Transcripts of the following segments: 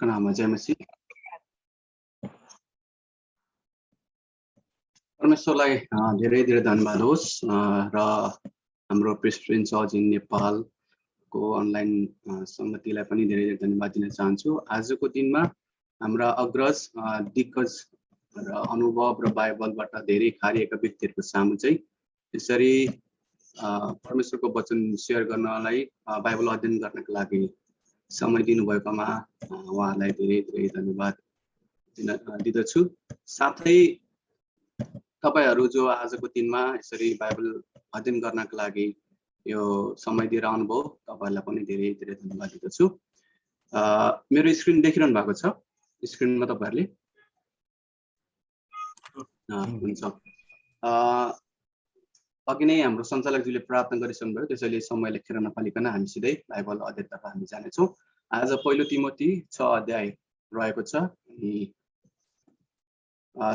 नाम जय मसीह। परमेश्वरलाई धेरै धेरै धन्यवाद होस् र हाम्रो प्रेसिडेन्ट चर्च इन नेपालको अनलाइन संगतिलाई पनि धेरै धेरै धन्यवाद दिन चाहन्छु। आजको दिनमा हाम्रा अग्रज दिग्गज र अनुभव र बाइबलबाट धेरै खारिएका व्यक्तिहरूको सामु चाहिँ यसरी परमेश्वरको वचन शेयर गर्नलाई बाइबल अध्ययन गर्नका लागि समय दिनुभएकोमा उहाँलाई धेरै धेरै धन्यवाद दिदछु। साथै तपाईहरु जो आजको दिनमा यसरी बाइबल अध्ययन गर्नका लागि यो समय दिएर आउनुभयो, तपाईहरुलाई पनि धेरै धेरै धन्यवाद दिदछु। मेरो स्क्रिन देखिरहनु भएको छ? स्क्रिनमा तपाईहरुले हुन्छ। अघि नै हाम्रो सञ्चालकजीले प्रार्थना गरिसक्नु भयो, त्यसैले समयले खेर नफालिकन हामी सिधै बाइबल अध्ययनतर्फ हामी जानेछौँ। आज पहिलो तिमोथी 6 अध्याय रहेको छ। अनि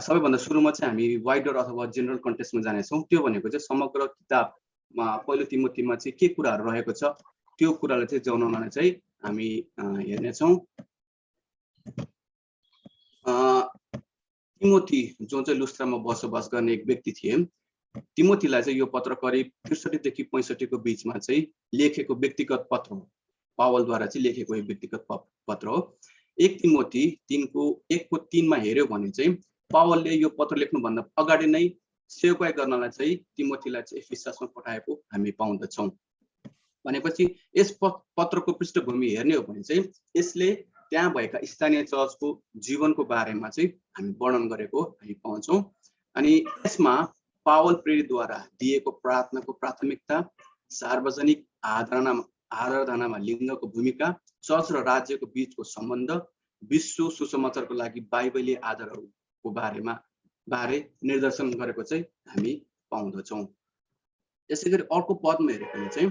सबैभन्दा सुरुमा चाहिँ हामी वाइडर अथवा जेनरल कन्टेक्स्टमा जानेछौँ। त्यो भनेको चाहिँ समग्र किताबमा पहिलो तिमोथीमा चाहिँ के कुराहरू रहेको छ त्यो कुरालाई चाहिँ जनाउन चाहिँ हामी हेर्नेछौँ। तिमोथी जो चाहिँ लुस्त्रामा बसोबास गर्ने एक व्यक्ति थिए, तिमोथीलाई चाहिँ यो पत्र करिब 63 देखि 65 को बीचमा चाहिँ लेखेको व्यक्तिगत पत्र हो। पावलद्वारा चाहिँ लेखेको एक व्यक्तिगत पत्र हो। 1 तिमोथी 3 को 1 को 3 मा हेर्यो भने चाहिँ पावलले यो पत्र लेख्नुभन्दा अगाडि नै सेवकाई गर्नलाई चाहिँ तिमोथीलाई चाहिँ एफिससमा पठाएको हामी पाउँदछौँ। भनेपछि यस पत्रको पृष्ठभूमि हेर्ने हो भने चाहिँ यसले त्यहाँ भएका स्थानीय चर्चको जीवनको बारेमा चाहिँ हामी वर्णन गरेको हामी पाउँछौँ। अनि यसमा पावल प्रेरितद्वारा दिएको प्रार्थनाको प्राथमिकता, सार्वजनिक आराधनामा लिङ्गको भूमिका, चर्च र राज्यको बीचको सम्बन्ध, विश्व सुसमाचारको लागि बाइबलीय आधारहरूको बारे निर्देशन गरेको चाहिँ हामी पाउँदछौँ। त्यसैगरी अर्को पदमा हेर्यो भने चाहिँ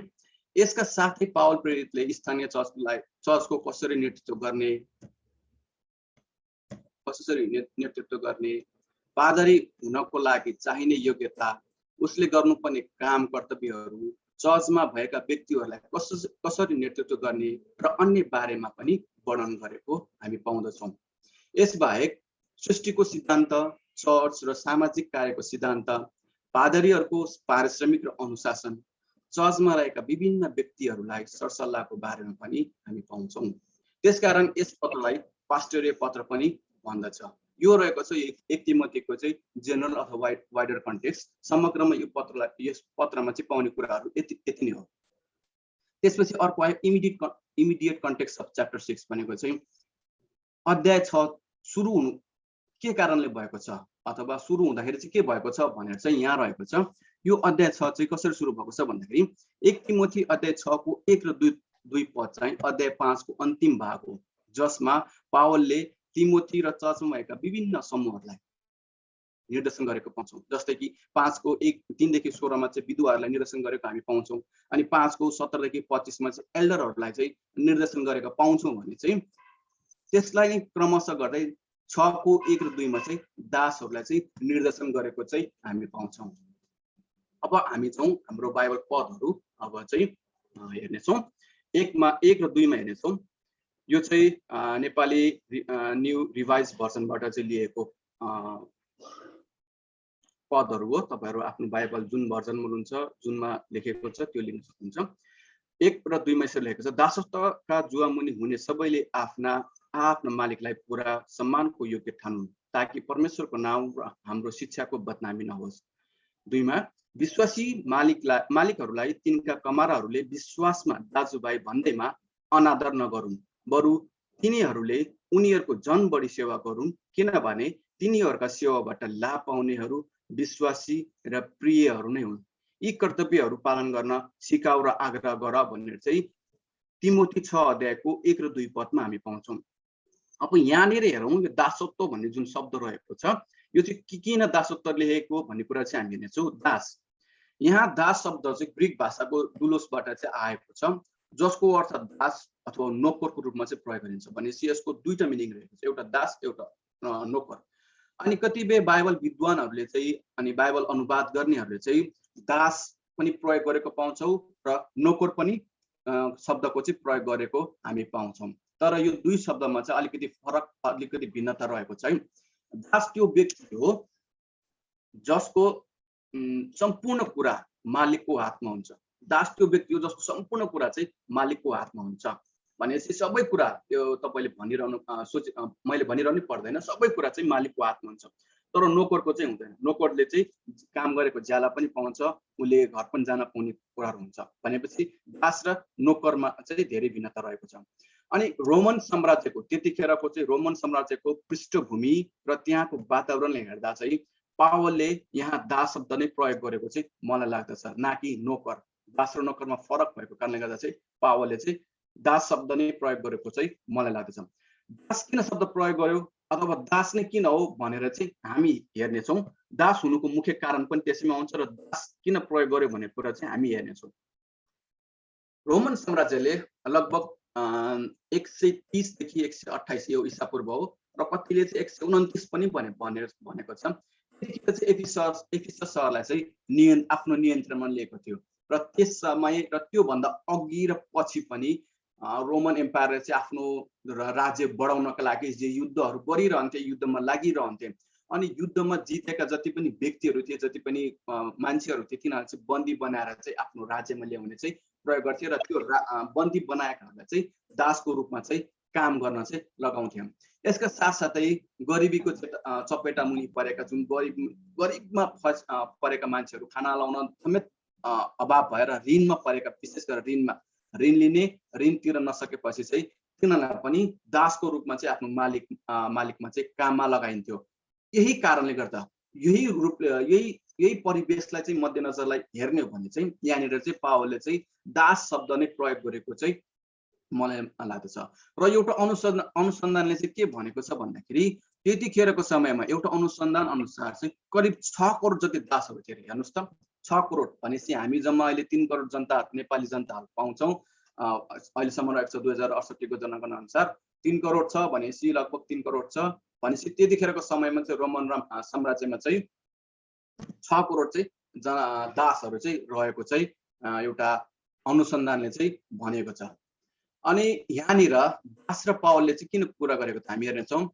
यसका साथै पावल प्रेरितले स्थानीय चर्चको कसरी नेतृत्व गर्ने, पादरी हुनको लागि चाहिने योग्यता, उसले गर्नुपर्ने काम कर्तव्यहरू, चर्चमा भएका व्यक्तिहरूलाई कसरी नेतृत्व गर्ने र अन्य बारेमा पनि वर्णन गरेको हामी पाउँदछौँ। यसबाहेक सृष्टिको सिद्धान्त, चर्च र सामाजिक कार्यको सिद्धान्त, पादरीहरूको पारिश्रमिक र अनुशासन, चर्चमा रहेका विभिन्न व्यक्तिहरूलाई सरसल्लाहको बारेमा पनि हामी पाउँछौँ। त्यसकारण यस पत्रलाई पास्टोरियल पत्र पनि भन्दछ। यो रहेको छ 1 तिमोथीको चाहिँ जेनरल अथवा वाइडर कन्टेक्स्ट। समग्रमा यो यस पत्रमा चाहिँ पाउने कुराहरू यति नै हो। त्यसपछि अर्को आयो इमिडिएट कन्टेक्स्ट अफ च्याप्टर 6 भनेको चाहिँ अध्याय 6 सुरु हुनु के कारणले भएको छ अथवा सुरु हुँदाखेरि चाहिँ के भएको छ भनेर चाहिँ यहाँ रहेको छ। यो अध्याय 6 चाहिँ कसरी सुरु भएको छ भन्दाखेरि 1 तिमोथी अध्याय 6 को 1 र 2 पद चाहिँ अध्याय 5 को अन्तिम भाग हो, जसमा पावलले तिमोथी र चर्चमा भएका विभिन्न समूहहरूलाई निर्देशन गरेको पाउँछौँ। जस्तै कि 5 को 3 देखि 16 मा चाहिँ विधवाहरूलाई निर्देशन गरेको हामी पाउँछौँ। अनि 5 को 17 देखि 25 मा चाहिँ एल्डरहरूलाई चाहिँ निर्देशन गरेको पाउँछौँ भने चाहिँ त्यसलाई क्रमशः गर्दै 6 को 1 र 2 मा चाहिँ दासहरूलाई चाहिँ निर्देशन गरेको चाहिँ हामी पाउँछौँ। अब हामी चाहिँ हाम्रो बाइबल पदहरू अब चाहिँ हेर्नेछौँ। 1 र 2 मा हेर्नेछौँ। यो चाहिँ नेपाली न्यू रिभाइज भर्सनबाट चाहिँ लिएको पदहरू हो। तपाईहरु आफ्नो बाइबल जुन भर्जनमा हुनुहुन्छ, जुनमा लेखेको छ त्यो लिन सक्नुहुन्छ। 1 र 2 मा यसरी लेखेको छ, दासत्वका जुवामुनि हुने सबैले आफ्ना मालिकलाई पूरा सम्मानको योग्य ठानुन्, ताकि परमेश्वरको नाम र हाम्रो शिक्षाको बदनामी नहोस्। 2 मा विश्वासी मालिकहरूलाई तिनका कमाराहरूले विश्वासमा दाजुभाइ भन्दैमा अनादर नगरून्, बरु तिनीहरूले उनीहरूको झन बढी सेवा गरून्, किनभने तिनीहरूका सेवाबाट लाभ पाउनेहरू विश्वासी र प्रियहरू नै हुन्। यी कर्तव्यहरू पालन गर्न सिकाऊ र आग्रह गर भनेर चाहिँ तिमोथी 6 अध्यायको 1 र 2 पदमा हामी पाउँछौँ। अब यहाँनिर हेरौँ, यो दासत्व भन्ने जुन शब्द रहेको छ, यो चाहिँ किन दासत्व लेखेको भन्ने कुरा चाहिँ हामी हेर्नेछौँ। दास, यहाँ दास शब्द चाहिँ ग्रीक भाषाको डुलोसबाट चाहिँ आएको छ, जसको अर्थ दास अथवा नोकरको रूपमा चाहिँ प्रयोग गरिन्छ। भनेपछि यसको दुईटा मिनिङ रहेको छ, एउटा दास एउटा नोकर। अनि कतिपय बाइबल विद्वानहरूले चाहिँ अनि बाइबल अनुवाद गर्नेहरूले चाहिँ दास पनि प्रयोग गरेको पाउँछौँ र नोकर पनि शब्दको चाहिँ प्रयोग गरेको हामी पाउँछौँ। तर यो दुई शब्दमा चाहिँ अलिकति फरक, अलिकति भिन्नता रहेको छ है। दास त्यो व्यक्ति हो जसको सम्पूर्ण कुरा मालिकको हातमा हुन्छ। दास त्यो व्यक्ति हो जसको सम्पूर्ण कुरा चाहिँ मालिकको हातमा हुन्छ भनेपछि सबै कुरा त्यो तपाईले भनिरहनु मैले भनिरहनु पर्दैन, सबै कुरा चाहिँ मालिकको हातमा हुन्छ। तर नोकरको चाहिँ हुँदैन। नोकरले चाहिँ काम गरेको ज्याला पनि पाउँछ, उसले घर पनि जान पाउने कुराहरू हुन्छ भनेपछि दास र नोकरमा चाहिँ धेरै भिन्नता रहेको छ। अनि रोमन साम्राज्यको त्यतिखेरको चाहिँ रोमन साम्राज्यको पृष्ठभूमि र त्यहाँको वातावरणले हेर्दा चाहिँ पावलले यहाँ दास शब्द नै प्रयोग गरेको चाहिँ मलाई लाग्दछ, ना कि नोकर। दास र नोकरमा फरक भएको कारणले गर्दा चाहिँ पावलले चाहिँ दास शब्द नै प्रयोग गरेको चाहिँ मलाई लाग्दछ। दास किन शब्द प्रयोग गर्यो अथवा दास नै किन हो भनेर चाहिँ हामी हेर्नेछौँ। दास हुनुको मुख्य कारण पनि त्यसैमा आउँछ र दास किन प्रयोग गर्यो भन्ने कुरा चाहिँ हामी हेर्नेछौँ। रोमन साम्राज्यले लगभग 130 देखि 128 यो ईसा पूर्व हो र कतिले चाहिँ 129 पनि भनेको छ। त्यतिखेर चाहिँ एफिसस सहरलाई चाहिँ आफ्नो नियन्त्रणमा लिएको थियो र त्यस समय र त्योभन्दा अघि र पछि पनि रोमन एम्पायरले चाहिँ आफ्नो राज्य बढाउनका लागि जे युद्धहरू गरिरहन्थे, युद्धमा लागिरहन्थे। अनि युद्धमा जितेका जति पनि व्यक्तिहरू थिए, जति पनि मान्छेहरू थिए, तिनीहरू चाहिँ बन्दी बनाएर चाहिँ आफ्नो राज्यमा ल्याउने चाहिँ प्रयोग गर्थे र त्यो बन्दी बनाएकाहरूलाई चाहिँ दासको रूपमा चाहिँ काम गर्न चाहिँ लगाउँथे। यसका साथसाथै गरिबीको चपेटा मुनि परेका जुन गरिबमा परेका मान्छेहरू खाना लाउन समेत अभाव भएर ऋणमा परेका, विशेष गरेर ऋण लिने, ऋण तिर्न नसकेपछि चाहिँ तिनीहरूलाई पनि दासको रूपमा चाहिँ आफ्नो मालिकमा चाहिँ काममा लगाइन्थ्यो। यही कारणले गर्दा यही परिवेशलाई चाहिँ मध्यनजरलाई हेर्ने हो भने चाहिँ यहाँनिर चाहिँ पावलले चाहिँ दास शब्द नै प्रयोग गरेको चाहिँ मलाई लाग्दछ। र एउटा अनुसन्धानले चाहिँ के भनेको छ भन्दाखेरि त्यतिखेरको समयमा एउटा अनुसन्धान अनुसार चाहिँ करिब 6 करोड जति दासहरू थिए। हेर्नुहोस् त, 6 करोड भनेपछि हामी जम्मा अहिले 3 करोड जनता, नेपाली जनताहरू पाउँछौँ। अहिलेसम्म रहेको छ 2068 को जनगणना अनुसार 3 करोड छ भनेपछि लगभग 3 करोड छ भनेपछि त्यतिखेरको समयमा चाहिँ रोमन साम्राज्यमा चाहिँ 6 करोड चाहिँ दासहरू चाहिँ रहेको चाहिँ एउटा अनुसन्धानले चाहिँ भनेको छ। अनि यहाँनिर दास र पावलले चाहिँ किन कुरा गरेको त हामी हेर्नेछौँ।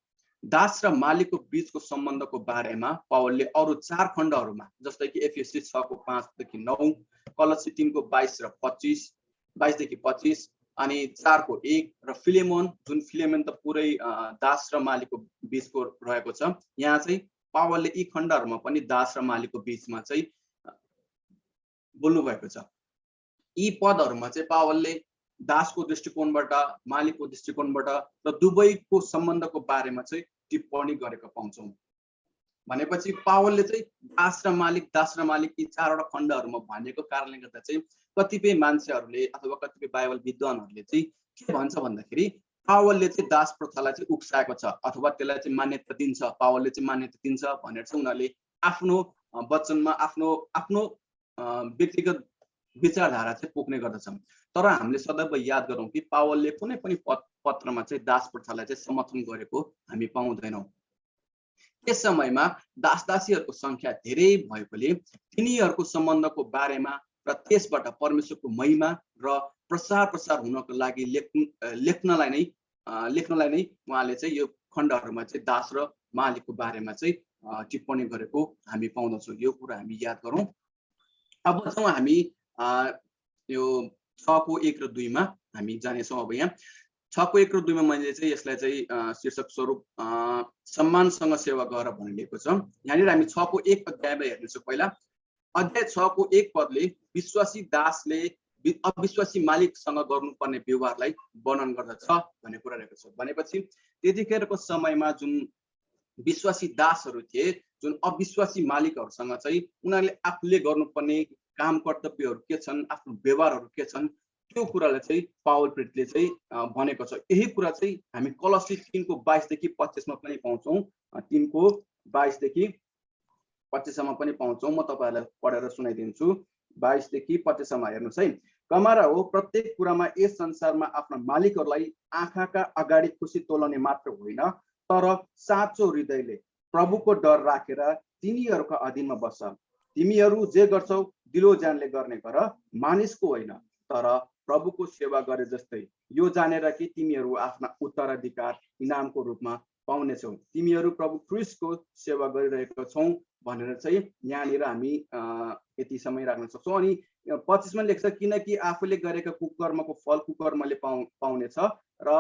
दास र मालिकको बीचको सम्बन्धको बारेमा पावलले अरू 4 खण्डहरूमा, जस्तै कि एफएससी 6 को 5 देखि 9, कलसी 3 को 22 र 22 देखि 25, अनि 4 को 1 र फिलेमोन, जुन फिलेमोन त पुरै दास र मालिकको बीचको रहेको छ। यहाँ चाहिँ पावलले यी खण्डहरूमा पनि दास र मालिकको बीचमा चाहिँ बोल्नु भएको छ। यी पदहरूमा चाहिँ पावलले दासको दृष्टिकोणबाट, मालिकको दृष्टिकोणबाट र दुवैको सम्बन्धको बारेमा चाहिँ टिप्पणी गरेको पाउँछौँ। भनेपछि पावलले चाहिँ दास र मालिक यी 4वटा खण्डहरूमा भनेको कारणले गर्दा चाहिँ कतिपय मान्छेहरूले अथवा कतिपय बाइबल विद्वानहरूले चाहिँ के भन्छ भन्दाखेरि पावलले चाहिँ दास प्रथालाई चाहिँ उक्साएको छ अथवा त्यसलाई चाहिँ मान्यता दिन्छ, पावलले चाहिँ मान्यता दिन्छ भनेर चाहिँ उनीहरूले आफ्नो वचनमा आफ्नो व्यक्तिगत विचारधारा चाहिँ पोख्ने गर्दछन्। तर हामीले सदैव याद गरौँ कि पावलले कुनै पनि पत्रमा चाहिँ दास प्रथालाई चाहिँ समर्थन गरेको हामी पाउँदैनौँ। त्यस समयमा दासदासीहरूको संख्या धेरै भएकोले तिनीहरूको सम्बन्धको बारेमा र त्यसबाट परमेश्वरको महिमा र प्रसार हुनको लागि लेख्नलाई नै उहाँले चाहिँ यो खण्डहरूमा चाहिँ दास र मालिकको बारेमा चाहिँ टिप्पणी गरेको हामी पाउँदछौँ। यो कुरा हामी याद गरौँ। अब चाहिँ हामी यो 6 को 1 र 2 मा हामी जानेछौँ। अब यहाँ 6 को 1 र 2 मा मैले चाहिँ यसलाई चाहिँ शीर्षक स्वरूप सम्मानसँग सेवा गर भनिएको छ। यहाँनिर हामी 6 को 1 अध्यायमा हेर्नेछौँ। पहिला अध्याय 6 को 1 पदले विश्वासी दासले अविश्वासी मालिकसँग गर्नुपर्ने व्यवहारलाई वर्णन गर्दछ भन्ने कुरा रहेको छ। भनेपछि त्यतिखेरको समयमा जुन विश्वासी दासहरू थिए, जुन अविश्वासी मालिकहरूसँग चाहिँ उनीहरूले आफूले गर्नुपर्ने काम कर्तव्यहरू के छन्, आफ्नो व्यवहारहरू के छन्, त्यो कुरालाई चाहिँ पावल प्रेरितले चाहिँ भनेको छ। यही कुरा चाहिँ हामी कलसी 3 को 22 देखि 25 मा पनि पाउँछौँ। 3 को 22 देखि 25 सम्म पनि पाउँछौँ। म तपाईहरुलाई पढेर सुनाइदिन्छु। 22 देखि 25 सम्म हेर्नुस् है। कमारा हो, प्रत्येक कुरामा यस संसारमा आफ्ना मालिकहरूलाई आँखाका अगाडि खुसी तोलाउने मात्र होइन, तर साँचो हृदयले प्रभुको डर राखेर तिनीहरूका अधीनमा बस। तिमीहरू जे गर्छौ दिलो जानले गर्ने गर, मानिसको होइन तर प्रभुको सेवा गरे जस्तै। यो जानेर कि तिमीहरू आफ्ना उत्तराधिकार इनामको रूपमा पाउनेछौ। तिमीहरू प्रभु ख्रीष्टको सेवा गरिरहेको छौ भनेर चाहिँ यहाँनिर हामी यति समय राख्न सक्छौँ। अनि 25 मा लेख्छ किनकि आफूले गरेका कुकर्मको फल कुकर्मले पाउनेछ र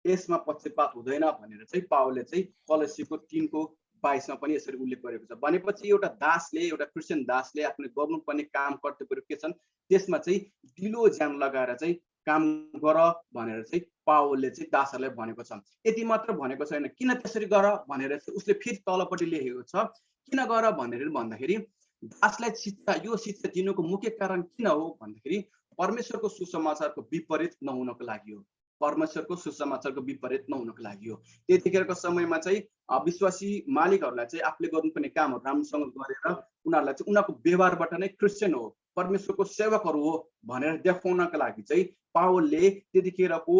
यसमा पक्षपात हुँदैन भनेर चाहिँ पावलले चाहिँ कलोसीको 3 को 22 मा पनि यसरी उल्लेख गरेको छ। भनेपछि एउटा दासले, एउटा क्रिस्चियन दासले आफ्नो गर्नुपर्ने काम कर्तव्यहरू के छन् त्यसमा चाहिँ दिलो ज्यान लगाएर चाहिँ काम गर भनेर चाहिँ पावलले चाहिँ दासहरूलाई भनेको छ। यति मात्र भनेको छैन, किन त्यसरी गर भनेर चाहिँ उसले फेरि तलपट्टि लेखेको छ। किन गर भनेर भन्दाखेरि दासलाई शिक्षा, यो शिक्षा दिनुको मुख्य कारण किन हो भन्दाखेरि परमेश्वरको सुसमाचारको विपरीत नहुनको लागि हो। परमेश्वरको सुसमाचारको विपरीत नहुनको लागि हो। त्यतिखेरको समयमा चाहिँ विश्वासी मालिकहरूलाई चाहिँ आफूले गर्नुपर्ने कामहरू राम्रोसँग गरेर उनीहरूलाई चाहिँ उनीहरूको व्यवहारबाट नै क्रिस्चियन हो, परमेश्वरको सेवकहरू हो भनेर देखाउनका लागि चाहिँ पावलले त्यतिखेरको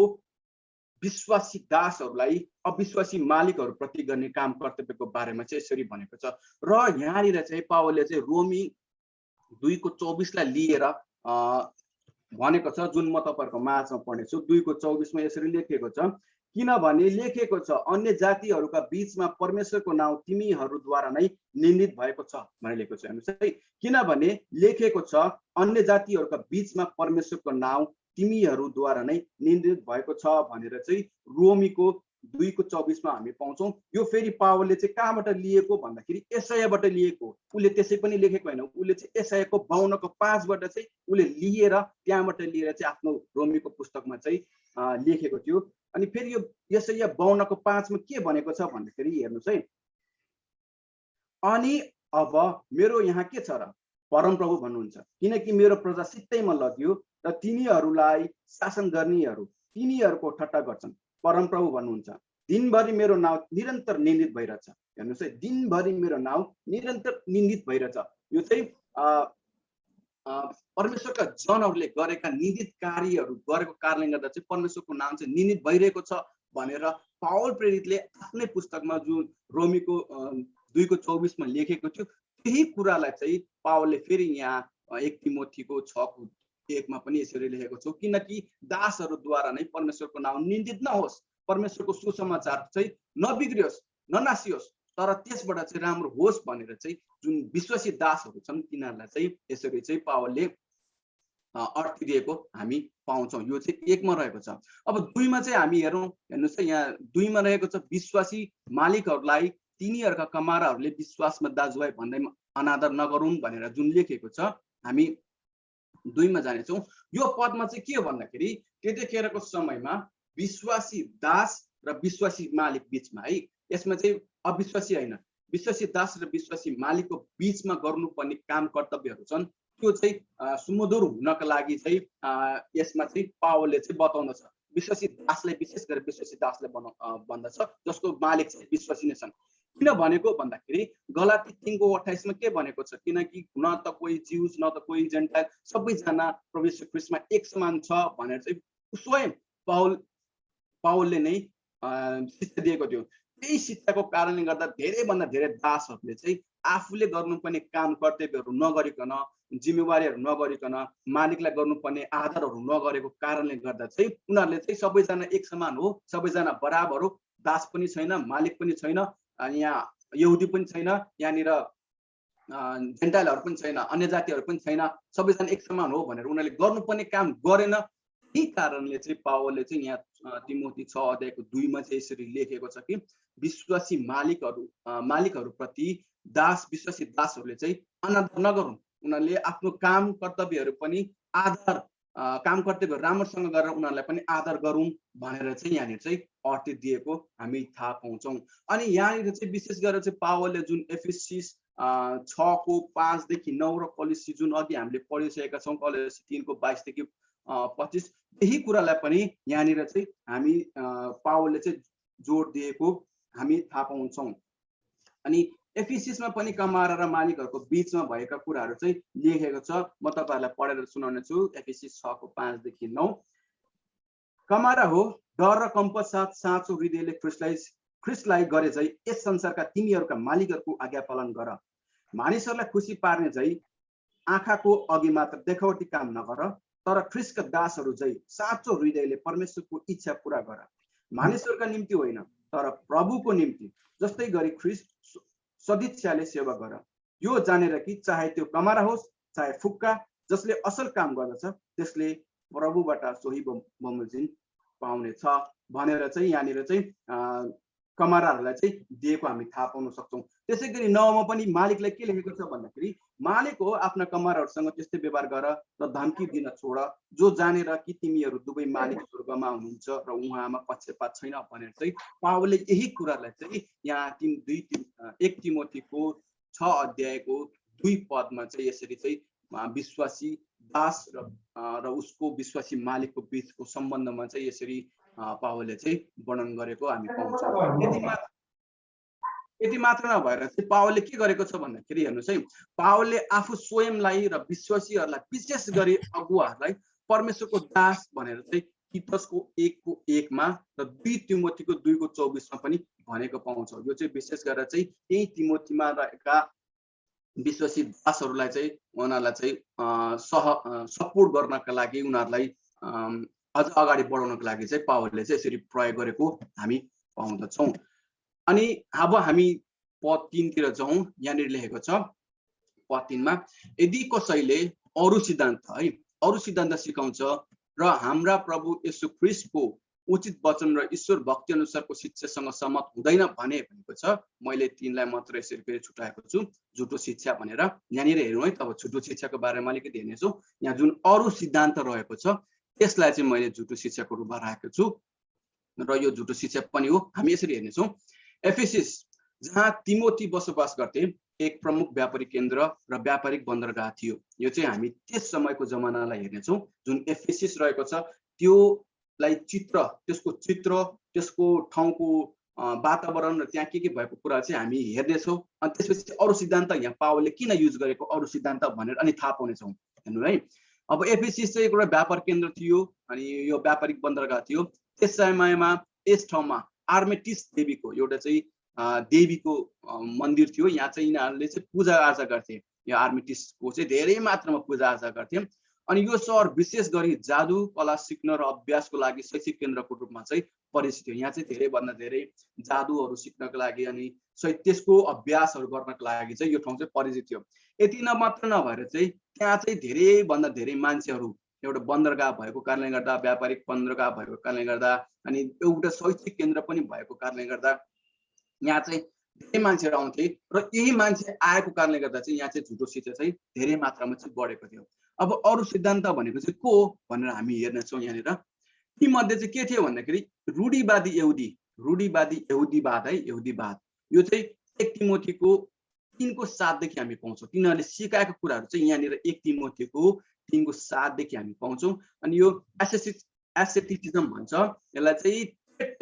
विश्वासी दासहरूलाई अविश्वासी मालिकहरू प्रति गर्ने काम कर्तव्यको बारेमा चाहिँ यसरी भनेको छ। र यहाँनिर चाहिँ पावलले चाहिँ रोमी 2 को 24 लाई लिएर भनेको छ, जुन म तपाईहरुको माझमा पढ्नेछु। 2 को 24 मा यसरी लेखिएको छ, किनभने लेखेको छ अन्य जातिहरूका बीचमा परमेश्वरको नाउँ तिमीहरूद्वारा नै निन्दित भएको छ भनेर लेखेको छ। हेर्नुस् है, किनभने लेखेको छ अन्य जातिहरूका बीचमा परमेश्वरको नाउँ तिमीहरूद्वारा नै निन्दित भएको छ भनेर चाहिँ रोमीको 2 को 24 मा हामी पाउँछौँ। यो फेरि पावलले चाहिँ कहाँबाट लिएको भन्दाखेरि एसायाबाट लिएको। उसले त्यसै पनि लेखेको हैन, उसले चाहिँ एसायाको 52 को 5 बाट चाहिँ उसले लिएर त्यहाँबाट लिएर चाहिँ आफ्नो रोमीको पुस्तकमा चाहिँ लेखेको थियो। अनि फेरि यो एसाया 52 को 5 मा के भनेको छ भन्दाखेरि हेर्नुस् है, अनि अब मेरो यहाँ के छ र, परमप्रभु भन्नुहुन्छ, किनकि मेरो प्रजा सित्तैमा लग्यो र तिनीहरूलाई शासन गर्नेहरू तिनीहरूको ठट्टा गर्छन्। परमप्रभु भन्नुहुन्छ, दिनभरि मेरो नाउँ निरन्तर निन्दित भइरहेछ। हेर्नुस् है, दिनभरि मेरो नाउँ निरन्तर निन्दित भइरहेछ। यो चाहिँ परमेश्वरका जनहरूले गरेका निन्दित कार्यहरू गरेको कारणले गर्दा चाहिँ परमेश्वरको नाम चाहिँ निन्दित भइरहेको छ भनेर पावल प्रेरितले आफ्नै पुस्तकमा जुन रोमीको 2 को 24 मा लेखेको थियो, त्यही कुरालाई चाहिँ पावलले फेरि यहाँ 1 तिमोथीको 6 को 1 मा पनि यसरी लेखेको छ, किनकि दासहरूद्वारा नै परमेश्वरको नाम निन्दित नहोस्, परमेश्वरको सुसमाचार चाहिँ नबिग्रियोस्, ननासियोस्, तर त्यसबाट चाहिँ राम्रो होस् भनेर चाहिँ जुन विश्वासी दासहरू छन् तिनीहरूलाई चाहिँ यसरी चाहिँ पावलले अर्थ दिएको हामी पाउँछौँ। यो चाहिँ 1 मा रहेको छ। अब 2 मा चाहिँ हामी हेरौँ, हेर्नुस् है, यहाँ 2 मा रहेको छ, विश्वासी मालिकहरूलाई तिनीहरूका कमाराहरूले विश्वासमा दाजुभाइ भन्दै अनादर नगरून् भनेर जुन लेखेको छ, हामी 2 मा जानेछौँ। यो पदमा चाहिँ के हो भन्दाखेरि त्यतिखेरको समयमा विश्वासी दास र विश्वासी मालिक बीचमा है, यसमा चाहिँ अविश्वासी हैन, विश्वासी दास र विश्वासी मालिकको बीचमा गर्नुपर्ने काम कर्तव्यहरू छन्। त्यो चाहिँ सुमधुर हुनका लागि चाहिँ यसमा चाहिँ पावलले चाहिँ बताउँदछ। विश्वासी दासलाई विशेष गरेर विश्वासी दासलाई भन्दछ, जसको मालिक चाहिँ विश्वासी नै छन्। किन भनेको भन्दाखेरि गलाती 3 को 28 मा के भनेको छ, किनकि न त कोही ज्युज न त कोही जेन्टाइल सबैजना प्रभु येशू ख्रीष्टमा एक समान छ भनेर चाहिँ स्वयं पावलले नै शिक्षा दिएको थियो। त्यही शिक्षाको कारणले गर्दा धेरै भन्दा धेरै दासहरूले चाहिँ आफूले गर्नुपर्ने काम कर्तव्यहरू नगरिकन, जिम्मेवारीहरू नगरिकन, मालिकलाई गर्नुपर्ने आदरहरू नगरेको कारणले गर्दा चाहिँ उनीहरूले चाहिँ सबैजना एक समान हो, सबैजना बराबर हो, दास पनि छैन, मालिक पनि छैन, यहाँ यहुदी पनि छैन, यहाँनिर जेन्टाइलहरू पनि छैन, अन्य जातिहरू पनि छैन, सबैजना एक समान हो भनेर उनीहरूले गर्नुपर्ने काम गरेन। यही कारणले चाहिँ पावलले चाहिँ यहाँ तिमोथी 6 अध्यायको 2 मा चाहिँ यसरी लेखेको छ कि विश्वासी मालिकहरू प्रति विश्वासी दासहरूले चाहिँ अनादर नगरून्, उनीहरूले आफ्नो काम कर्तव्यहरू पनि काम कर्तव्यहरू राम्रोसँग गरेर उनीहरूलाई पनि आदर गरौँ भनेर चाहिँ यहाँनिर चाहिँ अर्थ दिएको हामी थाहा पाउँछौँ। अनि यहाँनिर चाहिँ विशेष गरेर चाहिँ पावलले जुन एफिसियस 6 को 5 देखि 9 र कलोसी जुन अघि हामीले पढिसकेका छौँ, कलोसी 3 को 22 देखि 25, यही कुरालाई पनि यहाँनिर चाहिँ हामी पावलले चाहिँ जोड दिएको हामी थाहा पाउँछौँ। अनि एफिसियसमा पनि कमारा र मालिकहरूको बीचमा भएका कुराहरू चाहिँ लेखेको छ। म तपाईहरुलाई पढेर सुनाउने छु। एफिसियस 6 को 5 देखि 9। कमारा हो, डर र कम्प साथ साँचो हृदयले ख्रीष्टलाई गरे झै यस संसारका तिमीहरूका मालिकहरूको आज्ञा पालन गर। मानिसहरूलाई खुसी पार्ने झै आँखाको अघि मात्र देखावटी काम नगर, तर ख्रिस्टका दासहरू चाहिँ साँचो हृदयले परमेश्वरको इच्छा पूरा गर, मानिसहरूका निम्ति होइन तर प्रभुको निम्ति, जस्तै गरी ख्रिस्ट सदिच्छाले सेवा गर, यो जानेर कि चाहे त्यो कमारा होस् चाहे फुक्का, जसले असल काम गर्दछ त्यसले प्रभुबाट सोही बमोजिम पाउनेछ भनेर चाहिँ यहाँनिर चाहिँ कमाराहरूलाई चाहिँ दिएको हामी थाहा पाउन सक्छौँ। त्यसै गरी 9मा पनि मालिकलाई के लेखेको छ भन्दाखेरि, मालिक हो आफ्ना कमाराहरूसँग त्यस्तै व्यवहार गर र धम्की दिन छोड, जो जानेर कि तिमीहरू दुवै मालिक स्वर्गमा हुनुहुन्छ र उहाँमा पक्षपात छैन भनेर चाहिँ पावलले यही कुरालाई चाहिँ यहाँ 1 तिमोथीको 6 अध्यायको 2 पदमा चाहिँ यसरी चाहिँ विश्वासी दास र उसको विश्वासी मालिकको बीचको सम्बन्धमा चाहिँ यसरी पावलले चाहिँ वर्णन गरेको हामी पाउँछौँ। यति मात्र नभएर चाहिँ पावलले के गरेको छ भन्दाखेरि हेर्नुहोस् है, पावलले आफू स्वयंलाई र विश्वासीहरूलाई विशेष गरी अगुवाहरूलाई परमेश्वरको दास भनेर चाहिँ तितसको 1:1 मा र 2 तिमोथीको 2:24 मा पनि भनेको पाउँछौँ। यो चाहिँ विशेष गरेर चाहिँ यही तिमोथीमा रहेका विश्वासी दासहरूलाई चाहिँ उनीहरूलाई चाहिँ सपोर्ट गर्नका लागि, उनीहरूलाई अझ अगाडि बढाउनको लागि चाहिँ पावलले चाहिँ यसरी प्रयोग गरेको हामी पाउँदछौँ। अनि अब हामी पद 3 तिर जाउँ। यहाँनिर लेखेको छ पद 3 मा, यदि कसैले अरू सिद्धान्त सिकाउँछ र हाम्रा प्रभु येशू ख्रिस्टको उचित वचन र ईश्वर भक्ति अनुसारको शिक्षासँग सहमत हुँदैन भने भनेको छ। मैले 3 लाई मात्र यसरी फेरि छुटाएको छु, झुटो शिक्षा भनेर। यहाँनिर हेर्नु है, तब झुटो शिक्षाको बारेमा अलिकति हेर्नेछु। यहाँ जुन अरू सिद्धान्त रहेको छ त्यसलाई चाहिँ मैले झुटो शिक्षाको रूपमा राखेको छु र यो झुटो शिक्षा पनि हो। हामी यसरी हेर्नेछौँ, एफेसिस जहाँ तिमोथी बसोबास गर्थे एक प्रमुख व्यापारिक केन्द्र र व्यापारिक बन्दरगाह थियो। यो चाहिँ हामी त्यस समयको जमानालाई हेर्नेछौँ। जुन एफेसिस रहेको छ त्योलाई त्यसको ठाउँको वातावरण र त्यहाँ के भएको कुरा चाहिँ हामी हेर्नेछौँ। अनि त्यसपछि अरू सिद्धान्त यहाँ पावलले किन युज गरेको अरू सिद्धान्त भनेर अनि थाहा पाउनेछौँ। हेर्नु है, अब एफेसिस चाहिँ एउटा व्यापार केन्द्र थियो अनि यो व्यापारिक बन्दरगाह थियो। त्यस समयमा यस ठाउँमा आर्मेटिस देवीको एउटा चाहिँ देवीको मन्दिर थियो। यहाँ चाहिँ यिनीहरूले चाहिँ पूजा आजा गर्थे। यो आर्मेटिसको चाहिँ धेरै मात्रामा पूजा आजा गर्थे। अनि यो सहर विशेष गरी जादु कला सिक्न र अभ्यासको लागि शैक्षिक केन्द्रको रूपमा चाहिँ परिचित थियो। यहाँ चाहिँ धेरैभन्दा धेरै जादुहरू सिक्नको लागि अनि त्यसको अभ्यासहरू गर्नको लागि चाहिँ यो ठाउँ चाहिँ परिचित थियो। यति मात्र नभएर चाहिँ त्यहाँ चाहिँ धेरैभन्दा धेरै मान्छेहरू, एउटा बन्दरगाह भएको कारणले गर्दा, व्यापारिक बन्दरगाह भएको कारणले गर्दा अनि एउटा शैक्षिक केन्द्र पनि भएको कारणले गर्दा यहाँ चाहिँ धेरै मान्छेहरू आउँथे र यही मान्छे आएको कारणले गर्दा चाहिँ यहाँ चाहिँ झुटो शिक्षा चाहिँ धेरै मात्रामा चाहिँ बढेको थियो। अब अरू सिद्धान्त भनेको चाहिँ को हो भनेर हामी हेर्नेछौँ। यहाँनिर ती मध्ये चाहिँ के थियो भन्दाखेरि रूढिवादी यहुदीवाद है, यहुदीवाद। यो चाहिँ 1 तिमोथीको 3:7 देखि हामी पाउँछौँ। तिनीहरूले सिकाएको कुराहरू चाहिँ यहाँनिर 1 तिमोथीको 3:7 देखि हामी पाउँछौँ। अनि यो एसेटिटिजम भन्छ यसलाई चाहिँ।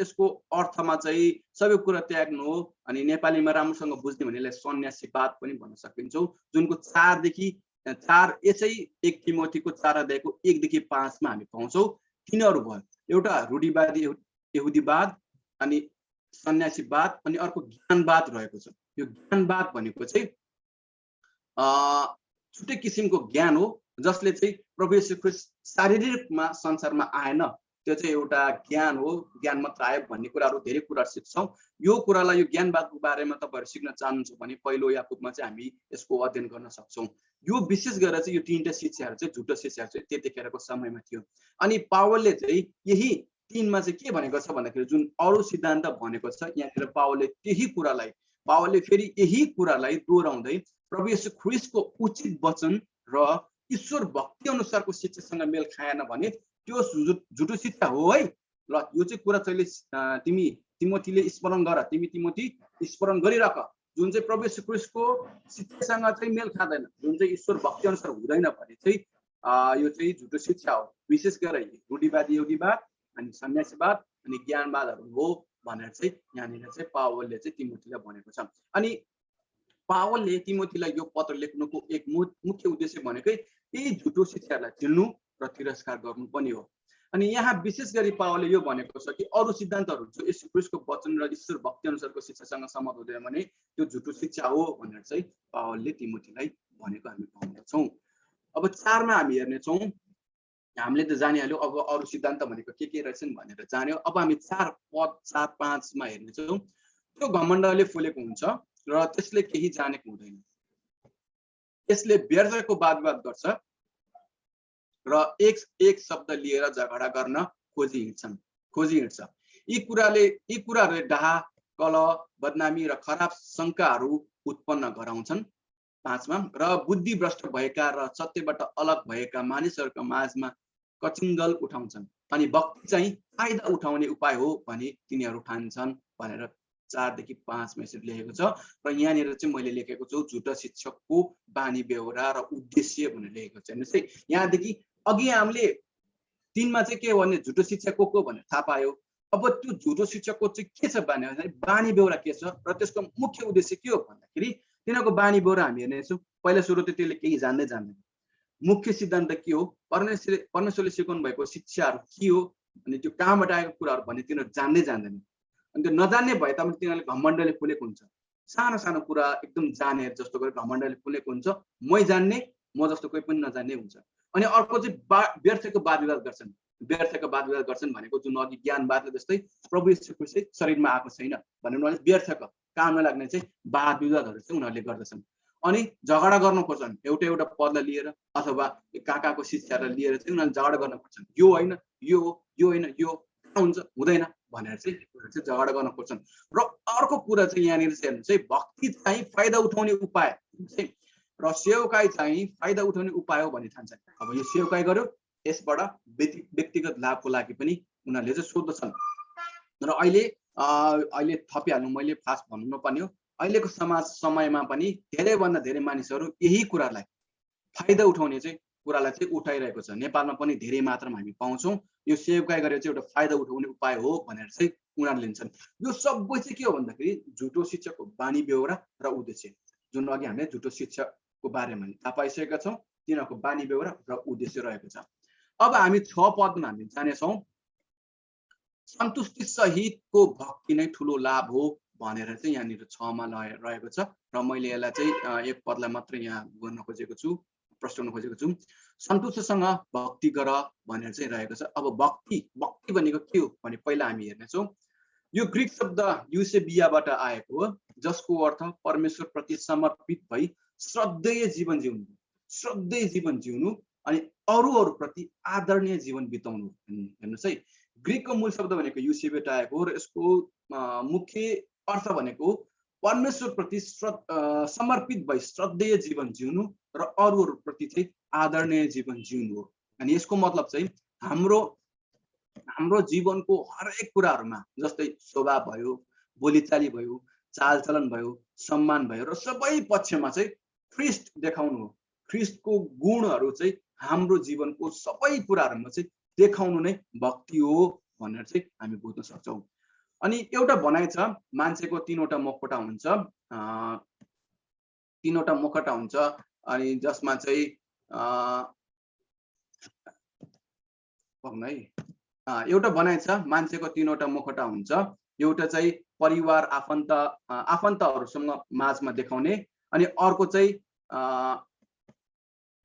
यसको अर्थमा चाहिँ सबै कुरा त्याग्नु हो। अनि नेपालीमा राम्रोसँग बुझ्ने भने यसलाई सन्यासीवाद पनि भन्न सकिन्छौँ। जुनको 4 यसै 1 तिमोथीको 4 अध्यायको 1 देखि 5 मा हामी पाउँछौँ। तिनीहरू भयो, एउटा रूढिवादी यहुदीवाद अनि सन्यासीवाद अनि अर्को ज्ञानवाद रहेको छ। यो ज्ञानवाद भनेको चाहिँ छुट्टै किसिमको ज्ञान हो जसले चाहिँ प्रभु येशू ख्रिस्ट शारीरिक रूपमा संसारमा आएन। त्यो चाहिँ एउटा ज्ञान हो, ज्ञान मात्र आयो भन्ने कुराहरू धेरै कुरा सिक्छौँ। यो कुरालाई, यो ज्ञानवादको बारेमा तपाईँहरू सिक्न चाहनुहुन्छ भने पहिलो याकुबमा चाहिँ हामी यसको अध्ययन गर्न सक्छौँ। यो विशेष गरेर चाहिँ यो 3टा शिक्षाहरू चाहिँ झुटो शिक्षाहरू चाहिँ त्यतिखेरको समयमा थियो। अनि पावलले चाहिँ यही 3 मा चाहिँ के भनेको छ भन्दाखेरि जुन अरू सिद्धान्त भनेको छ यहाँनिर पावलले फेरि यही कुरालाई दोहोऱ्याउँदै प्रभु येशू ख्रिस्टको उचित वचन र ईश्वर भक्ति अनुसारको शिक्षासँग मेल खाएन भने त्यो झुटो शिक्षा हो है। ल यो चाहिँ कुरा चाहिँ तिमी तिमोथीले स्मरण गर, तिमी तिमोथी स्मरण गरिराख। जुन चाहिँ प्रभु येशू ख्रिस्टको शिक्षासँग चाहिँ मेल खाँदैन, जुन चाहिँ ईश्वर भक्ति अनुसार हुँदैन भने चाहिँ यो चाहिँ झुटो शिक्षा हो। विशेष गरेर रूढिवादी यहुदीवाद अनि सन्यासीवाद अनि ज्ञानवादहरू हो भनेर चाहिँ यहाँनिर चाहिँ पावलले चाहिँ तिमोथीलाई भनेको छ। अनि पावलले तिमोथीलाई यो पत्र लेख्नुको एक मुख्य उद्देश्य भनेकै यही झुटो शिक्षालाई चिन्नु र तिरस्कार गर्नु पनि हो। अनि यहाँ विशेष गरी पावलले यो भनेको छ कि अरू सिद्धान्तहरू जो येशू ख्रिस्टको वचन र ईश्वर भक्ति अनुसारको शिक्षासँग सहमत हुँदैन भने त्यो झुटो शिक्षा हो भनेर चाहिँ पावलले तिमोथीलाई भनेको हामी पाउँदछौँ। अब 4 मा हामी हेर्नेछौँ हामीले त जानिहाल्यो अब अरू सिद्धान्त भनेको के रहेछन् भनेर जान्यो। अब हामी 4 पद 4 5 मा हेर्नेछौँ। त्यो घमण्डले फुलेको हुन्छ र त्यसले केही जानेको हुँदैन। यसले व्यर्थको वादविवाद गर्छ र एक शब्द लिएर झगडा गर्न खोजी हिँड्छ। यी कुराहरूले डाहा, कलह, बदनामी र खराब शंकाहरू उत्पन्न गराउँछन्। 5 मा र बुद्धि भ्रष्ट भएका र सत्यबाट अलग भएका मानिसहरूका माझमा कचिङ्गल उठाउँछन्। अनि भक्ति चाहिँ फाइदा उठाउने उपाय हो भनी तिनीहरू ठान्छन् भनेर 4 देखि 5 मा यसरी लेखेको छ। र यहाँनिर चाहिँ मैले लेखेको छु झुटा शिक्षकको बानी बेहोरा र उद्देश्य भनेर लेखेको छ। हेर्नुस् है, यहाँदेखि अघि हामीले 3 मा चाहिँ के हो भने झुटो शिक्षक को भनेर थाहा पायो। अब त्यो झुटो शिक्षकको चाहिँ के छ बानी बेहोरा के छ र त्यसको मुख्य उद्देश्य के हो भन्दाखेरि तिनीहरूको बानी बेहोरा हामी हेर्नेछौँ। पहिला सुरु त त्यसले केही जान्दैन। मुख्य सिद्धान्त के हो, परमेश्वरले सिकाउनु भएको शिक्षाहरू के हो अनि त्यो कहाँबाट आएको कुराहरू भन्ने तिनीहरू जान्दैन। अनि त्यो नजान्ने भए तापनि तिनीहरूले घमण्डले फुलेको हुन्छ। सानो सानो कुरा एकदम जाने जस्तो गरेर घमण्डले फुलेको हुन्छ। मै जान्ने, म जस्तो कोही पनि नजान्ने हुन्छ। अनि अर्को चाहिँ व्यर्थको वादविवाद गर्छन्। व्यर्थको वादविवाद गर्छन् भनेको जुन अघि ज्ञानवाद जस्तै प्रभु येशू ख्रीष्ट शरीरमा आएको छैन भनेर उनीहरूले व्यर्थको काममा लाग्ने चाहिँ वादविवादहरू चाहिँ उनीहरूले गर्दछन्। अनि झगडा गर्न खोज्छन् एउटा पदलाई लिएर अथवा काकाको शिक्षालाई लिएर चाहिँ उनीहरूले झगडा गर्न खोज्छन्। यो होइन, यो हो, यो होइन, यो हुन्छ हुँदैन भनेर चाहिँ झगडा गर्न खोज्छन्। र अर्को कुरा चाहिँ यहाँनिर चाहिँ हेर्नु चाहिँ भक्ति चाहिँ फाइदा उठाउने उपाय र सेवकाई चाहिँ फाइदा उठाउने उपाय हो भनी ठान्छन्। अब यो सेवकाई गर्यो, यसबाट व्यक्तिगत लाभको लागि पनि उनीहरूले चाहिँ सोध्दछन्। र अहिले थपिहाल्नु मैले फास्ट भन्नु नपर्ने हो। अहिलेको समयमा पनि धेरैभन्दा धेरै मानिसहरू यही कुरालाई फाइदा उठाउने चाहिँ कुरालाई चाहिँ उठाइरहेको छ। नेपालमा पनि धेरै मात्रामा हामी पाउँछौँ। यो सेवकाई गरेर चाहिँ एउटा फाइदा उठाउने उपाय हो भनेर चाहिँ उनीहरूले लिन्छन्। यो सबै चाहिँ के हो भन्दाखेरि झुटो शिक्षकको बानी बेहोरा र उद्देश्य, जुन अघि हामीले झुटो शिक्षकको बारेमा थाहा पाइसकेका छौँ। तिनीहरूको बानी बेहोरा र उद्देश्य रहेको छ। अब हामी 6 पदमा हामी जानेछौँ। सन्तुष्टि सहितको भक्ति नै ठुलो लाभ हो भनेर चाहिँ यहाँनिर 6 मा रहेको छ। र मैले यसलाई चाहिँ एक पदलाई मात्र यहाँ गर्न खोजेको छु, प्रश्न खोजेको छु। सन्तुष्टसँग भक्ति गर भनेर चाहिँ रहेको छ। अब भक्ति भनेको के हो भने पहिला हामी हेर्नेछौँ। यो ग्रीक शब्द युसेबियाबाट आएको हो, जसको अर्थ परमेश्वर प्रति समर्पित भई श्रद्धेय जीवन जिउनु अनि अरूहरू प्रति आदरणीय जीवन बिताउनु। हेर्नुहोस् है, ग्रीकको मूल शब्द भनेको युसेबियाबाट आएको हो र यसको मुख्य अर्थ भनेको परमेश्वर प्रति समर्पित भई श्रद्धेय जीवन जिउनु र अरूहरू प्रति चाहिँ आदरणीय जीवन जिउनु हो। अनि यसको मतलब चाहिँ हाम्रो जीवनको हरेक कुराहरूमा जस्तै स्वभाव भयो, बोलीचाली भयो, चालचलन भयो, सम्मान भयो र सबै पक्षमा चाहिँ ख्रीष्ट देखाउनु हो। ख्रीष्टको गुणहरू चाहिँ हाम्रो जीवनको सबै कुराहरूमा चाहिँ देखाउनु नै भक्ति हो भनेर चाहिँ हामी बुझ्न सक्छौँ। अनि एउटा भनाइ छ, मान्छेको 3वटा मुखौटा हुन्छ, 3वटा मुखौटा हुन्छ। अनि जसमा चाहिँ एउटा भनाइ छ, मान्छेको 3वटा मुखौटा हुन्छ। एउटा चाहिँ परिवार आफन्तहरूसँग माझमा देखाउने, अनि अर्को चाहिँ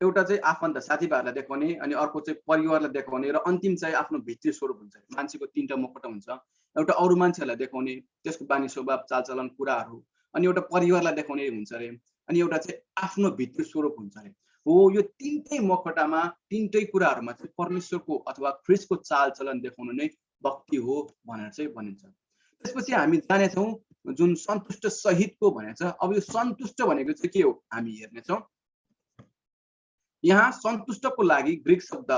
एउटा चाहिँ आफन्त साथीभाइहरूलाई देखाउने, अनि अर्को चाहिँ परिवारलाई देखाउने, र अन्तिम चाहिँ आफ्नो भित्री स्वरूप हुन्छ। मान्छेको 3टा मुखौटा हुन्छ। एउटा अरू मान्छेहरूलाई देखाउने, त्यसको बानी स्वभाव चालचलन कुराहरू, अनि एउटा परिवारलाई देखाउने हुन्छ अरे, अनि एउटा चाहिँ आफ्नो भित्री स्वरूप हुन्छ अरे। हो, यो 3टै मुखौटामा 3टै कुराहरूमा चाहिँ परमेश्वरको अथवा ख्रीष्टको चालचलन देखाउनु नै भक्ति हो भनेर चाहिँ भनिन्छ। त्यसपछि हामी जानेछौँ जुन सन्तुष्ट सहितको भनेको छ। अब यो सन्तुष्ट भनेको चाहिँ के हो हामी हेर्नेछौँ। यहाँ सन्तुष्टको लागि ग्रीक शब्द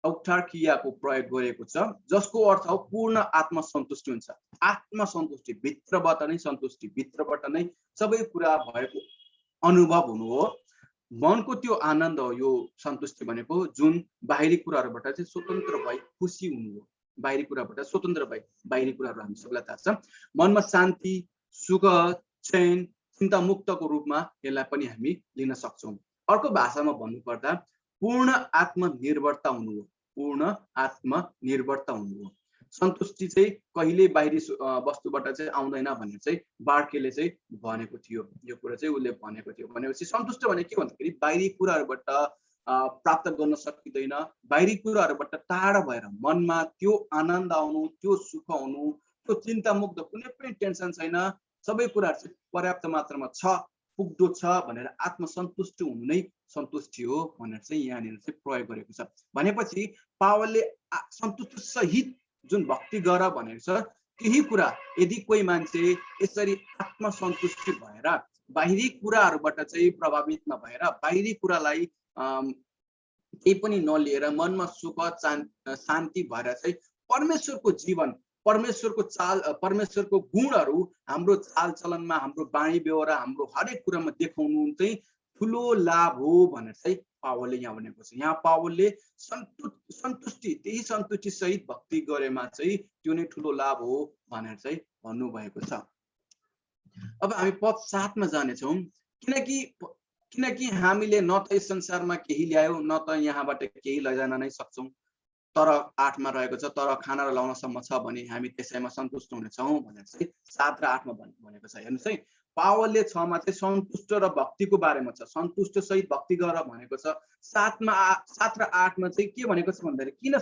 औटार्कियाको प्रयोग गरेको छ, जसको अर्थ हो पूर्ण आत्मसन्तुष्टि हुन्छ। आत्मसन्तुष्टि भित्रबाट नै सन्तुष्टि, भित्रबाट नै सबै कुरा भएको अनुभव हुनु हो। मनको त्यो आनन्द हो यो सन्तुष्टि भनेको, जुन बाहिरी कुराहरूबाट चाहिँ स्वतन्त्र भई खुसी हुनु हो। बाहिरी कुराबाट स्वतन्त्र भई, बाहिरी कुराहरू हामी सबैलाई थाहा छ। मनमा शान्ति, सुख, चैन, चिन्ता मुक्तको रूपमा यसलाई पनि हामी लिन सक्छौँ। अर्को भाषामा भन्नुपर्दा पूर्ण आत्मनिर्भरता हुनु हो। पूर्ण आत्मनिर्भरता हुनु हो। सन्तुष्टि चाहिँ कहिले बाहिरी वस्तुबाट चाहिँ आउँदैन भनेर चाहिँ बार्केले चाहिँ भनेको थियो। यो कुरा चाहिँ उसले भनेको थियो। भनेपछि सन्तुष्ट भने के भन्दाखेरि बाहिरी कुराहरूबाट प्राप्त गर्न सकिँदैन। बाहिरी कुराहरूबाट टाढा भएर मनमा त्यो आनन्द आउनु, त्यो सुख आउनु, त्यो चिन्तामुक्त, कुनै पनि टेन्सन छैन, सबै कुराहरू चाहिँ पर्याप्त मात्रामा छ, पुग्दो छ भनेर आत्मसन्तुष्टि हुनु नै सन्तुष्टि हो भनेर चाहिँ यहाँनिर चाहिँ प्रयोग गरेको छ। भनेपछि पावलले सन्तुष्टि सहित जुन भक्ति गर भनेको छ, केही कुरा यदि कोही मान्छे यसरी आत्मसन्तुष्टि भएर बाहिरी कुराहरूबाट चाहिँ प्रभावित नभएर बाहिरी कुरालाई केही पनि नलिएर मनमा सुख शान्ति भएर चाहिँ परमेश्वरको जीवन, परमेश्वरको चाल, परमेश्वरको गुणहरू हाम्रो चालचलनमा, हाम्रो बाणी व्यवहार, हाम्रो हरेक कुरामा देखाउनु चाहिँ ठुलो लाभ हो भनेर चाहिँ पावलले यहाँ भनेको छ। यहाँ पावलले सन्तुष्टि, त्यही सन्तुष्टि सहित भक्ति गरेमा चाहिँ त्यो नै ठुलो लाभ हो भनेर चाहिँ भन्नुभएको छ। अब हामी पद 7 मा जानेछौँ। किनकि हामीले न त यस संसारमा केही ल्यायौँ, न त यहाँबाट केही लैजान नै सक्छौँ। तर 8 मा रहेको छ, तर खाना र लाउनसम्म छ भने हामी त्यसैमा सन्तुष्ट हुनेछौँ भनेर चाहिँ 7 र 8 मा भनेको छ। हेर्नुहोस् है, पावलले 6 मा चाहिँ सन्तुष्ट र भक्तिको बारेमा छ, सन्तुष्ट सहित भक्ति गर भनेको छ। 7 र 8 मा चाहिँ के भनेको छ भन्दाखेरि किन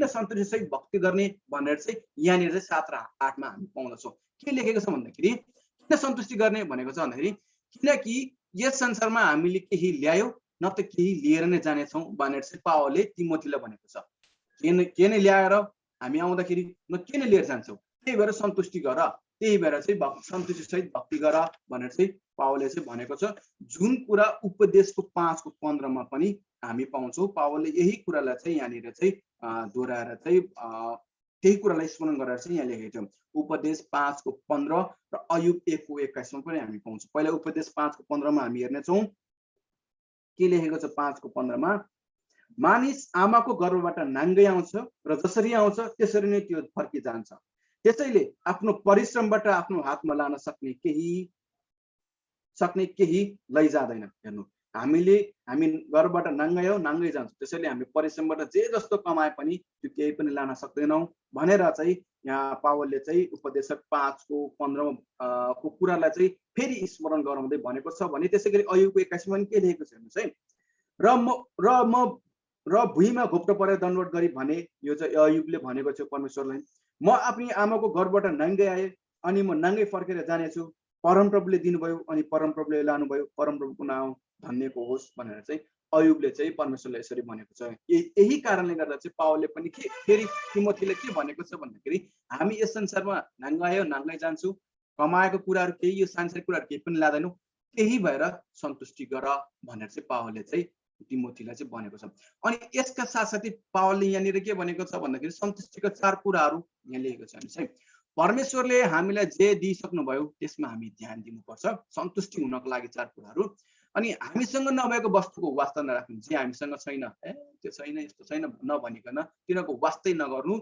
सन्तुष्टि सहित भक्ति गर्ने भनेर चाहिँ यहाँनिर चाहिँ 7 र 8 मा हामी पाउँदछौँ। के लेखेको छ भन्दाखेरि किन सन्तुष्टि गर्ने भनेको छ भन्दाखेरि किनकि यस संसारमा हामीले केही ल्यायौँ न त केही लिएर नै जानेछौँ भनेर चाहिँ पावलले तिमोथीलाई भनेको छ। के नै ल्याएर हामी आउँदाखेरि न के नै लिएर जान्छौँ, त्यही भएर सन्तुष्टि गर, त्यही भएर चाहिँ सन्तुष्टि सहित भक्ति गर भनेर चाहिँ पावलले चाहिँ भनेको छ। जुन कुरा उपदेशको 5:15 मा पनि हामी पाउँछौँ। पावलले यही कुरालाई चाहिँ यहाँनिर चाहिँ दोहोऱ्याएर चाहिँ त्यही कुरालाई स्मरण गरेर चाहिँ यहाँ लेखेको छ। उपदेश 5:15 र अयुब 1:21 मा पनि हामी पाउँछौँ। पहिला उपदेश 5:15 मा हामी हेर्नेछौँ के लेखेको छ। 5:15 मा मानिस आमाको गर्भबाट नाङ्गै आउँछ र जसरी आउँछ त्यसरी नै त्यो फर्किजान्छ। त्यसैले आफ्नो परिश्रमबाट आफ्नो हातमा लान सक्ने केही लैजाँदैन। हेर्नु, हामी घरबाट नाङ्गै हौ, नाङ्गै जान्छौँ। त्यसैले हामी परिश्रमबाट जे जस्तो कमाए पनि त्यो केही पनि लान सक्दैनौँ भनेर चाहिँ यहाँ पावलले चाहिँ उपदेशक 5:15 को कुरालाई चाहिँ फेरि स्मरण गराउँदै भनेको छ। भने त्यसै गरी अयुब 21 मा के लेखेको छ हेर्नुहोस् है। र भुइँमा घोप्टो परेर दण्डवट गरी भने, यो चाहिँ अयुबले भनेको छ परमेश्वरलाई, म आफ्नी आमाको घरबाट नाङ्गै आएँ अनि म नाङ्गै फर्केर जानेछु। परमप्रभुले दिनुभयो अनि परमप्रभुले लानुभयो, परमप्रभुको नाम धन्यको होस् भनेर चाहिँ अयुबले चाहिँ परमेश्वरले यसरी भनेको छ। यही कारणले गर्दा चाहिँ पावलले पनि फेरि तिमोथीले के भनेको छ भन्दाखेरि हामी यस संसारमा नाङ्गै आयो नाङ्गै जान्छु, कमाएको कुराहरू केही, यो सांसारिक कुराहरू केही पनि लाँदैनौँ, त्यही भएर सन्तुष्टि गर भनेर चाहिँ पावलले चाहिँ तिमोथीलाई चाहिँ भनेको छ। अनि यसका साथसाथै पावलले यहाँनिर के भनेको छ भन्दाखेरि सन्तुष्टिका 4 कुराहरू यहाँ लेखेको छ हेर्नुहोस् है। परमेश्वरले हामीलाई जे दिइसक्नुभयो त्यसमा हामी ध्यान दिनुपर्छ। सन्तुष्टि हुनको लागि 4 कुराहरू। अनि हामीसँग नभएको वस्तुको वास्ता नराख्नु। जे हामीसँग छैन, त्यो छैन, यस्तो छैन नभनिकन तिनीहरूको वास्तै नगर्नु।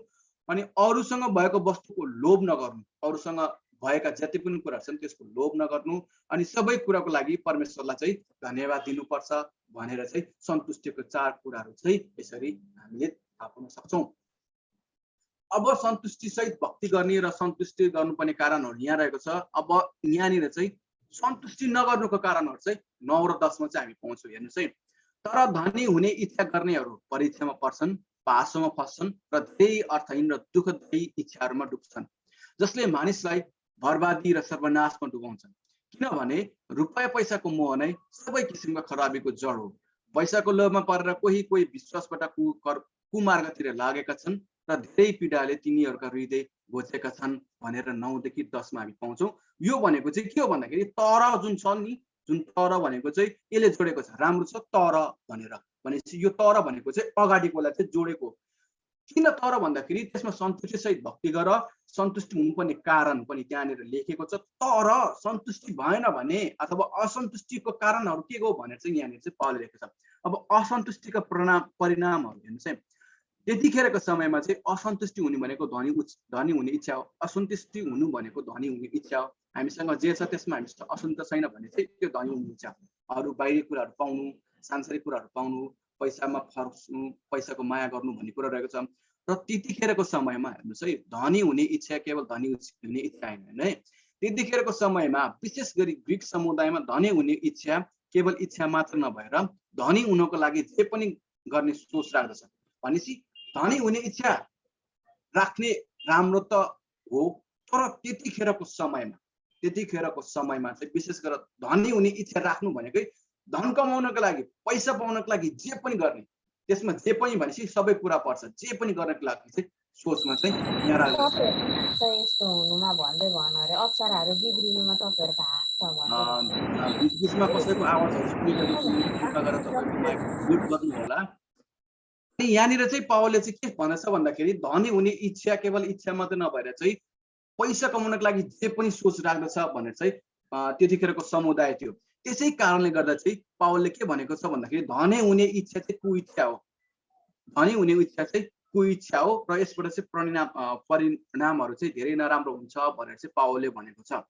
अनि अरूसँग भएको वस्तुको लोभ नगर्नु। अरूसँग भएका जति पनि कुराहरू छन् त्यसको लोभ नगर्नु। अनि सबै कुराको लागि परमेश्वरलाई चाहिँ धन्यवाद दिनुपर्छ भनेर चाहिँ सन्तुष्टिको 4 कुराहरू चाहिँ यसरी हामीले थाहा पाउन सक्छौँ। अब सन्तुष्टि सहित भक्ति गर्ने र सन्तुष्टि गर्नुपर्ने कारणहरू यहाँ रहेको छ। अब यहाँनिर चाहिँ सन्तुष्टि नगर्नुको कारणहरू चाहिँ 9 र 10 मा चाहिँ हामी पाउँछौँ हेर्नुहोस् है। तर धनी हुने इच्छा गर्नेहरू परीक्षामा पर्छन्, पासोमा फस्छन् र धेरै अर्थहीन र दुःखदायी इच्छाहरूमा डुब्छन्, जसले मानिसलाई बर्बादी र सर्वनाशमा डुबाउँछन्। किनभने रुपैयाँ पैसाको मोह नै सबै किसिमका खराबीको जड हो। पैसाको लोभमा परेर कोही विश्वासबाट कुमार्गतिर लागेका छन् र धेरै पीडाले तिनीहरूका हृदय घोचेका छन् भनेर 9 देखि 10 मा हामी पाउँछौँ। यो भनेको चाहिँ के हो भन्दाखेरि तर जुन छ नि, जुन तर भनेको चाहिँ यसले जोडेको छ, राम्रो छ तर भनेर। भनेपछि यो तर भनेको चाहिँ अगाडिकोलाई चाहिँ जोडेको। किन तर भन्दाखेरि त्यसमा सन्तुष्टि सहित भक्ति गर, सन्तुष्टि हुनुपर्ने कारण पनि त्यहाँनिर लेखेको छ। तर सन्तुष्टि भएन भने अथवा असन्तुष्टिको कारणहरू के हो भनेर चाहिँ यहाँनिर चाहिँ पावलले लेखेको छ। अब असन्तुष्टिका परिणामहरू हेर्नुहोस् है। त्यतिखेरको समयमा चाहिँ असन्तुष्टि हुने भनेको धनी हुने इच्छा हो। असन्तुष्टि हुनु भनेको धनी हुने इच्छा हो। हामीसँग जे छ त्यसमा हामी असन्तुष्ट छैन भने चाहिँ त्यो धनी हुने इच्छा। अरू बाहिरी कुराहरू पाउनु, सांसारिक कुराहरू पाउनु, पैसामा फर्क्नु, पैसाको माया गर्नु भन्ने कुरा रहेको छ। र त्यतिखेरको समयमा हेर्नुहोस् है, धनी हुने इच्छा केवल धनी हुने इच्छा होइन है। त्यतिखेरको समयमा विशेष गरी ग्रिक समुदायमा धनी हुने इच्छा केवल इच्छा मात्र नभएर धनी हुनको लागि जे पनि गर्ने सोच राख्दछ भनेपछि धनी हुने इच्छा राख्ने राम्रो त हो, तर त्यतिखेरको समयमा चाहिँ विशेष गरेर धनी हुने इच्छा राख्नु भनेकै धन कमाउनको लागि, पैसा पाउनको लागि जे पनि गर्ने, त्यसमा जे पनि भनेपछि सबै कुरा पर्छ, जे पनि गर्नको लागि चाहिँ सोचमा चाहिँ यहाँ राख्दछ। यस्तो हुनुमा भन्दै भन अरे अप्सराहरू बिग्रिनुमा तपाईँहरूको हात छ भन्दै बिचबिचमा कसैको आवाजहरू सुनिरहेको छु, कृपा गरेर तपाईँको माइक म्युट गर्नु होला। अनि यहाँनिर चाहिँ पावलले चाहिँ के भन्दछ भन्दाखेरि धनी हुने इच्छा केवल इच्छा मात्रै नभएर चाहिँ पैसा कमाउनको लागि जे पनि सोच राख्दछ भनेर चाहिँ त्यतिखेरको समुदाय थियो। त्यसै कारणले गर्दा चाहिँ पावलले के भनेको छ भन्दाखेरि धनी हुने इच्छा चाहिँ कुइच्छा हो, धनी हुने इच्छा चाहिँ कुइच्छा हो र यसबाट चाहिँ परिणामहरू चाहिँ धेरै नराम्रो हुन्छ भनेर चाहिँ पावलले भनेको छ।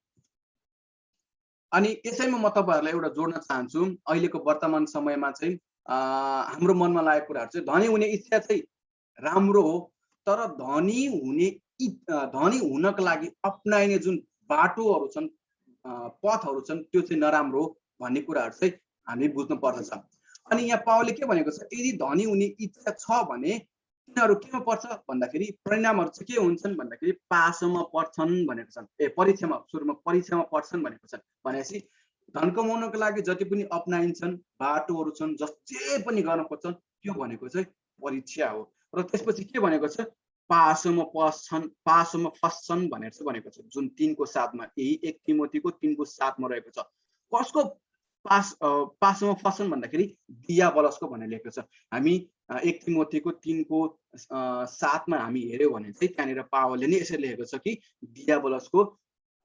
अनि यसैमा म तपाईँहरूलाई एउटा जोड्न चाहन्छु, अहिलेको वर्तमान समयमा चाहिँ हाम्रो मनमा लागेको कुराहरू चाहिँ धनी हुने इच्छा चाहिँ राम्रो हो, तर धनी हुनको लागि अप्नाइने जुन बाटोहरू छन्, पथहरू छन्, त्यो चाहिँ नराम्रो भन्ने कुराहरू चाहिँ हामी बुझ्नु पर्दछ। अनि यहाँ पावलले के भनेको छ, यदि धनी हुने इच्छा छ भने तिनीहरू केमा पर्छ भन्दाखेरि परिणामहरू चाहिँ के हुन्छन् भन्दाखेरि पासमा पर्छन् भनेको छन्, परीक्षामा परीक्षामा पर्छन् भनेको छन्। भनेपछि धन कमाउनको लागि जति पनि अप्नाइन्छन् बाटोहरू छन्, जे पनि गर्न खोज्छन्, त्यो भनेको चाहिँ परीक्षा हो। र त्यसपछि के भनेको छ, पासमा फस्छन् भनेर चाहिँ भनेको छ, जुन 3:7 यही 1 तिमोथीको 3:7 रहेको छ। कसको पासमा फस्छन् भन्दाखेरि दियाबलसको भनेर लेखेको छ। हामी 1 तिमोथीको 3:7 हामी हेर्यौँ भने चाहिँ त्यहाँनिर पावलले नै यसरी लेखेको छ कि दियाबलसको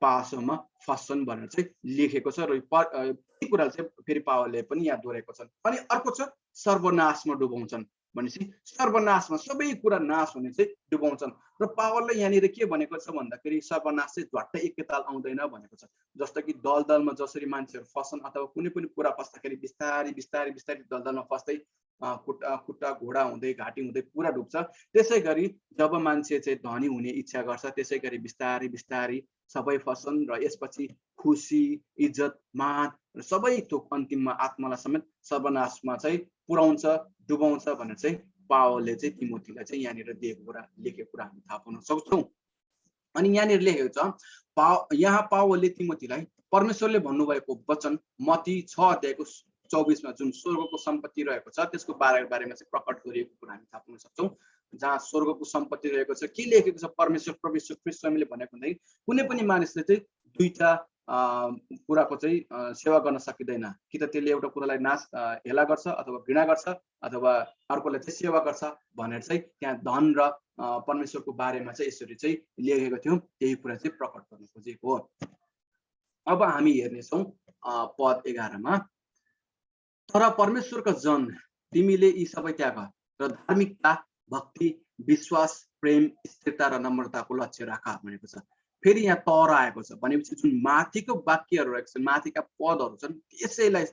पासमा फस्छन् भनेर चाहिँ लेखेको छ। र यी कुराले चाहिँ फेरि पावलले पनि यहाँ दोहोरेको छन्। अनि अर्को छ सर्वनाशमा डुबाउँछन् भनेपछि सर्वनाशमा सबै कुरा नाश हुने चाहिँ डुबाउँछन्। र पावलले यहाँनिर के भनेको छ भन्दाखेरि सर्वनाश चाहिँ झट्टै एकैताल आउँदैन भनेको छ। जस्तो कि दलदलमा जसरी मान्छेहरू फस्छन् अथवा कुनै पनि कुरा फस्दाखेरि बिस्तारै बिस्तारै बिस्तारै दलदलमा फस्दै खुट्टा घोडा हुँदै घाँटी हुँदै पुरा डुब्छ, त्यसै गरी जब मान्छे चाहिँ धनी हुने इच्छा गर्छ त्यसै गरी बिस्तारै बिस्तारै सबै फस्छन् र यसपछि खुसी, इज्जत, मान र सबै थोक अन्तिममा आत्मालाई समेत सर्वनाशमा चाहिँ पुर्याउँछ, डुबाउँछ भनेर चाहिँ पावलले चाहिँ तिमोथीलाई चाहिँ यहाँनिर लेखेको कुरा हामी थाहा पाउन सक्छौँ। अनि यहाँनिर लेखेको छ यहाँ पावलले तिमोथीलाई परमेश्वरले भन्नुभएको वचन मत्ती 6:24 जुन स्वर्गको सम्पत्ति रहेको छ त्यसको बारेमा चाहिँ प्रकट गरिएको कुरा हामी थाहा पाउन सक्छौँ। जहाँ स्वर्गको सम्पत्ति रहेको छ, के लेखेको छ, परमेश्वर प्रभु यीशु ख्रीष्टले भनेको भन्दाखेरि कुनै पनि मानिसले चाहिँ दुईटा कुराको चाहिँ सेवा गर्न सकिँदैन, कि त त्यसले एउटा कुरालाई हेला गर्छ अथवा घृणा गर्छ अथवा अर्कोलाई चाहिँ सेवा गर्छ भनेर चाहिँ त्यहाँ धन र परमेश्वरको बारेमा चाहिँ यसरी चाहिँ लेखेको थियो। त्यही कुरा चाहिँ प्रकट गर्न खोजेको हो। अब हामी हेर्नेछौँ पद 11 तर परमेश्वरका जन तिमीले यी सबै त्याग र धार्मिकता, भक्ति, विश्वास, प्रेम, स्थिरता र नम्रताको लक्ष्य राख भनेको छ। फेरि यहाँ तर आएको छ भनेपछि जुन माथिको वाक्यहरू रहेको छ, माथिका पदहरू छन्,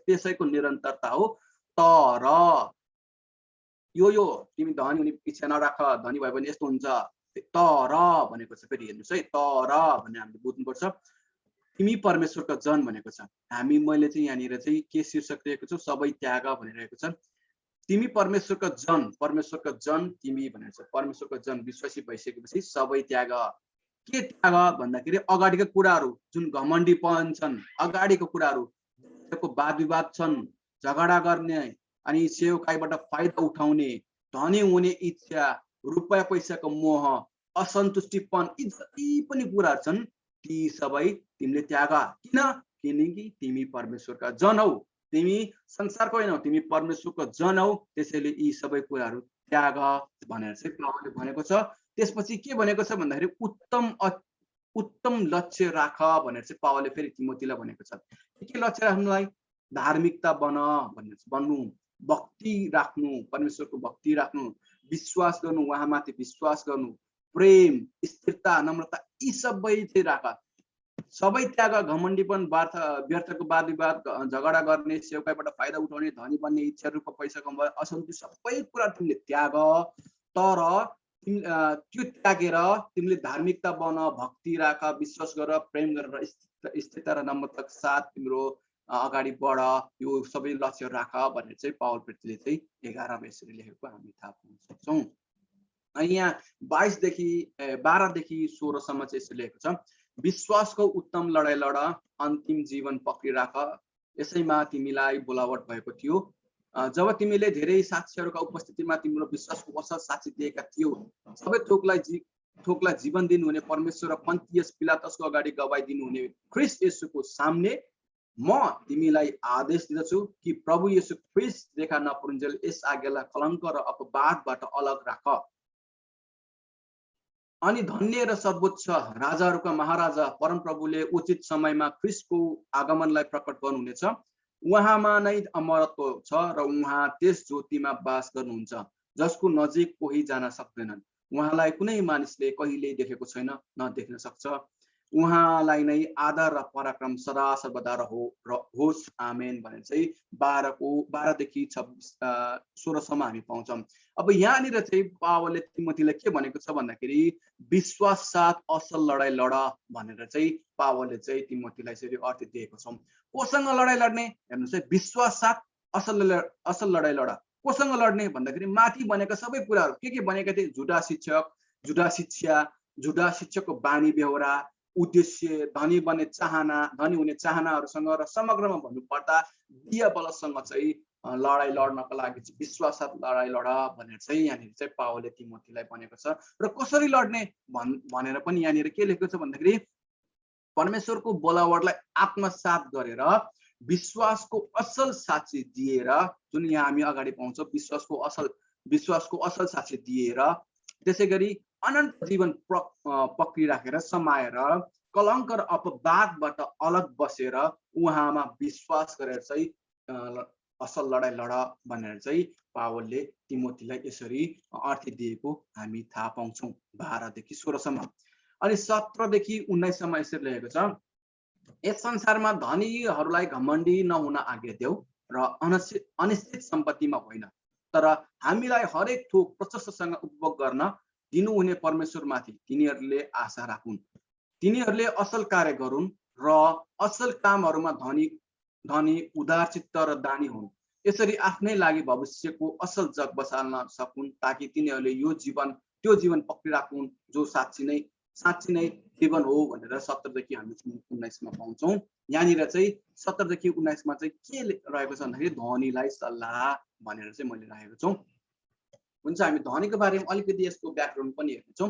त्यसैको निरन्तरता हो। तर यो तिमी धनी हुने इच्छा नराख, धनी भयो भने यस्तो हुन्छ, तर भनेको छ। फेरि हेर्नुहोस् है, तर भन्ने हामीले बुझ्नुपर्छ। तिमी परमेश्वरका जन भनेको छ। मैले चाहिँ यहाँनिर चाहिँ के शीर्षक दिएको छु, सबै त्याग भनिरहेको छ। तिमी परमेश्वरका जन तिमी भनेर छ। परमेश्वरका जन विश्वासी भइसकेपछि सबै त्याग। के त्याग भन्दाखेरि अगाडिका कुराहरू जुन घमण्डीपन छन्, अगाडिको कुराहरू, वाद विवाद छन्, झगडा गर्ने अनि सेवकाईबाट फाइदा उठाउने, धनी हुने इच्छा, रुपैयाँ पैसाको मोह, असन्तुष्टिपन, यी जति पनि कुराहरू छन् ती सबै तिमीले त्याग। किनकि तिमी परमेश्वरका जन हौ, तिमी संसारको होइन हौ, तिमी परमेश्वरको जन हौ, त्यसैले यी सबै कुराहरू त्याग भनेर चाहिँ पावलले भनेको छ। त्यसपछि के भनेको छ भन्दाखेरि उत्तम लक्ष्य राख भनेर चाहिँ पावलले फेरि तिमोथीलाई भनेको छ। के लक्ष्य राख्नुलाई? धार्मिकता बन्नु, भक्ति राख्नु, परमेश्वरको भक्ति राख्नु, विश्वास गर्नु, उहाँमाथि विश्वास गर्नु, प्रेम, स्थिरता, नम्रता, यी सबै चाहिँ राख। सबै त्याग। घमण्डीपन, व्यर्थको वाद विवाद, झगडा गर्ने, सेवकाईबाट फाइदा उठाउने, धनी बन्ने इच्छा, रूप पैसा कमाउने, असन्तुष्टि, सबै कुरा तिमीले त्याग। तर त्यो त्यागेर तिमीले धार्मिकता बन, भक्ति राख, विश्वास गर, प्रेम गरेर, स्थिरता र नम्रताका साथ तिम्रो अगाडि बढ, यो सबै लक्ष्य राख भनेर चाहिँ पावल प्रेरितले चाहिँ 11 मा यसरी लेखेको हामी थाहा पाउन सक्छौँ। अनि यहाँ 22 देखि 12 देखि 16 सम्म चाहिँ यसरी लेखेको छ, विश्वासको उत्तम लडाई लड, अन्तिम जीवन पक्रिराख, यसैमा तिमीलाई बोलावट भएको थियो। जब तिमीले धेरै साक्षीहरूका उपस्थितिमा तिम्रो विश्वासको असल साक्षी दिएका थियौ, सबै थोकलाई जीवन दिनुहुने परमेश्वर र पन्तियस पिलातसको अगाडि गवाई दिनुहुने ख्रीष्ट येशूको सामने म तिमीलाई आदेश दिदछु कि प्रभु येशू ख्रीष्ट देखा नपरुन्जेल यस आज्ञालाई कलङ्क र अपवादबाट अलग राख। अनि धन्य र सर्वोच्च राजाहरूका महाराजा परमप्रभुले उचित समयमा ख्रीष्टको आगमनलाई प्रकट गर्नुहुनेछ। उहाँमा नै अमरत्व छ र उहाँ त्यस ज्योतिमा वास गर्नुहुन्छ जसको नजिक कोही जान सक्दैनन्। उहाँलाई कुनै मानिसले कहिल्यै देखेको छैन, न देख्न सक्छ। उहाँलाई नै आदर र पराक्रम सदा सर्वदा होस्, आमेन भनेर चाहिँ 12 देखि 16 सम्म हामी पाउँछौँ। अब यहाँनिर चाहिँ पावलले तिमोथीलाई के भनेको छ भन्दाखेरि विश्वास साथ असल लडाई लड भनेर चाहिँ पावलले चाहिँ तिमोथीलाई यसरी अर्थ दिएको छौँ। कोसँग लडाई लड्ने हेर्नुहोस् है, विश्वास साथ असल लडाई लड। कोसँग लड्ने भन्दाखेरि माथि भनेका सबै कुराहरू के भनेका थिए, झुटा शिक्षक, झुटा शिक्षा, झुटा शिक्षकको बानी बेहोरा, उद्देश्य, धनी हुने चाहनाहरूसँग र समग्रमा भन्नुपर्दा दियाबलसँग चाहिँ लडाई लड्नको लागि विश्वास साथ लडाई लड भनेर चाहिँ यहाँनिर चाहिँ पावलले तिमोथीलाई भनेको छ। र कसरी लड्ने भनेर पनि यहाँनिर के लेखेको छ भन्दाखेरि परमेश्वरको बोलावटलाई आत्मसात गरेर विश्वासको असल साक्षी दिएर, जुन यहाँ हामी अगाडि पाउँछौँ विश्वासको असल साक्षी दिएर, त्यसै गरी अनन्त जीवन पक्रिराखेर समाएर कलङ्क र अपवादबाट अलग बसेर उहाँमा विश्वास गरेर चाहिँ असल लडाई लड भनेर चाहिँ पावलले तिमोथीलाई यसरी अर्थ दिएको हामी थाहा पाउँछौँ 12 देखि 16 सम्म। अनि 17 देखि 19 सम्म यसरी लेखेको छ, यस संसारमा धनीहरूलाई घमण्डी नहुन आज्ञा देऊ र अनिश्चित सम्पत्तिमा होइन, तर हामीलाई हरेक थोक प्रशस्तसँग उपभोग गर्न दिनुहुने परमेश्वरमाथि तिनीहरूले आशा राखुन्। तिनीहरूले असल कार्य गरून् र असल कामहरूमा धनी उदारचित्त र दानी हुन्। यसरी आफ्नै लागि भविष्यको असल जग बसाल्न सकुन्, ताकि तिनीहरूले त्यो जीवन पक्रिराखुन् जो साँच्ची नै जीवन हो भनेर 17 देखि हामी 19 मा पाउँछौँ। यहाँनिर चाहिँ 17 देखि 19 मा चाहिँ के रहेको छ भन्दाखेरि धनीलाई सल्लाह भनेर चाहिँ मैले राखेको छु। हुन्छ, हामी धनीको बारेमा अलिकति यसको ब्याकग्राउन्ड पनि हेर्नेछौँ।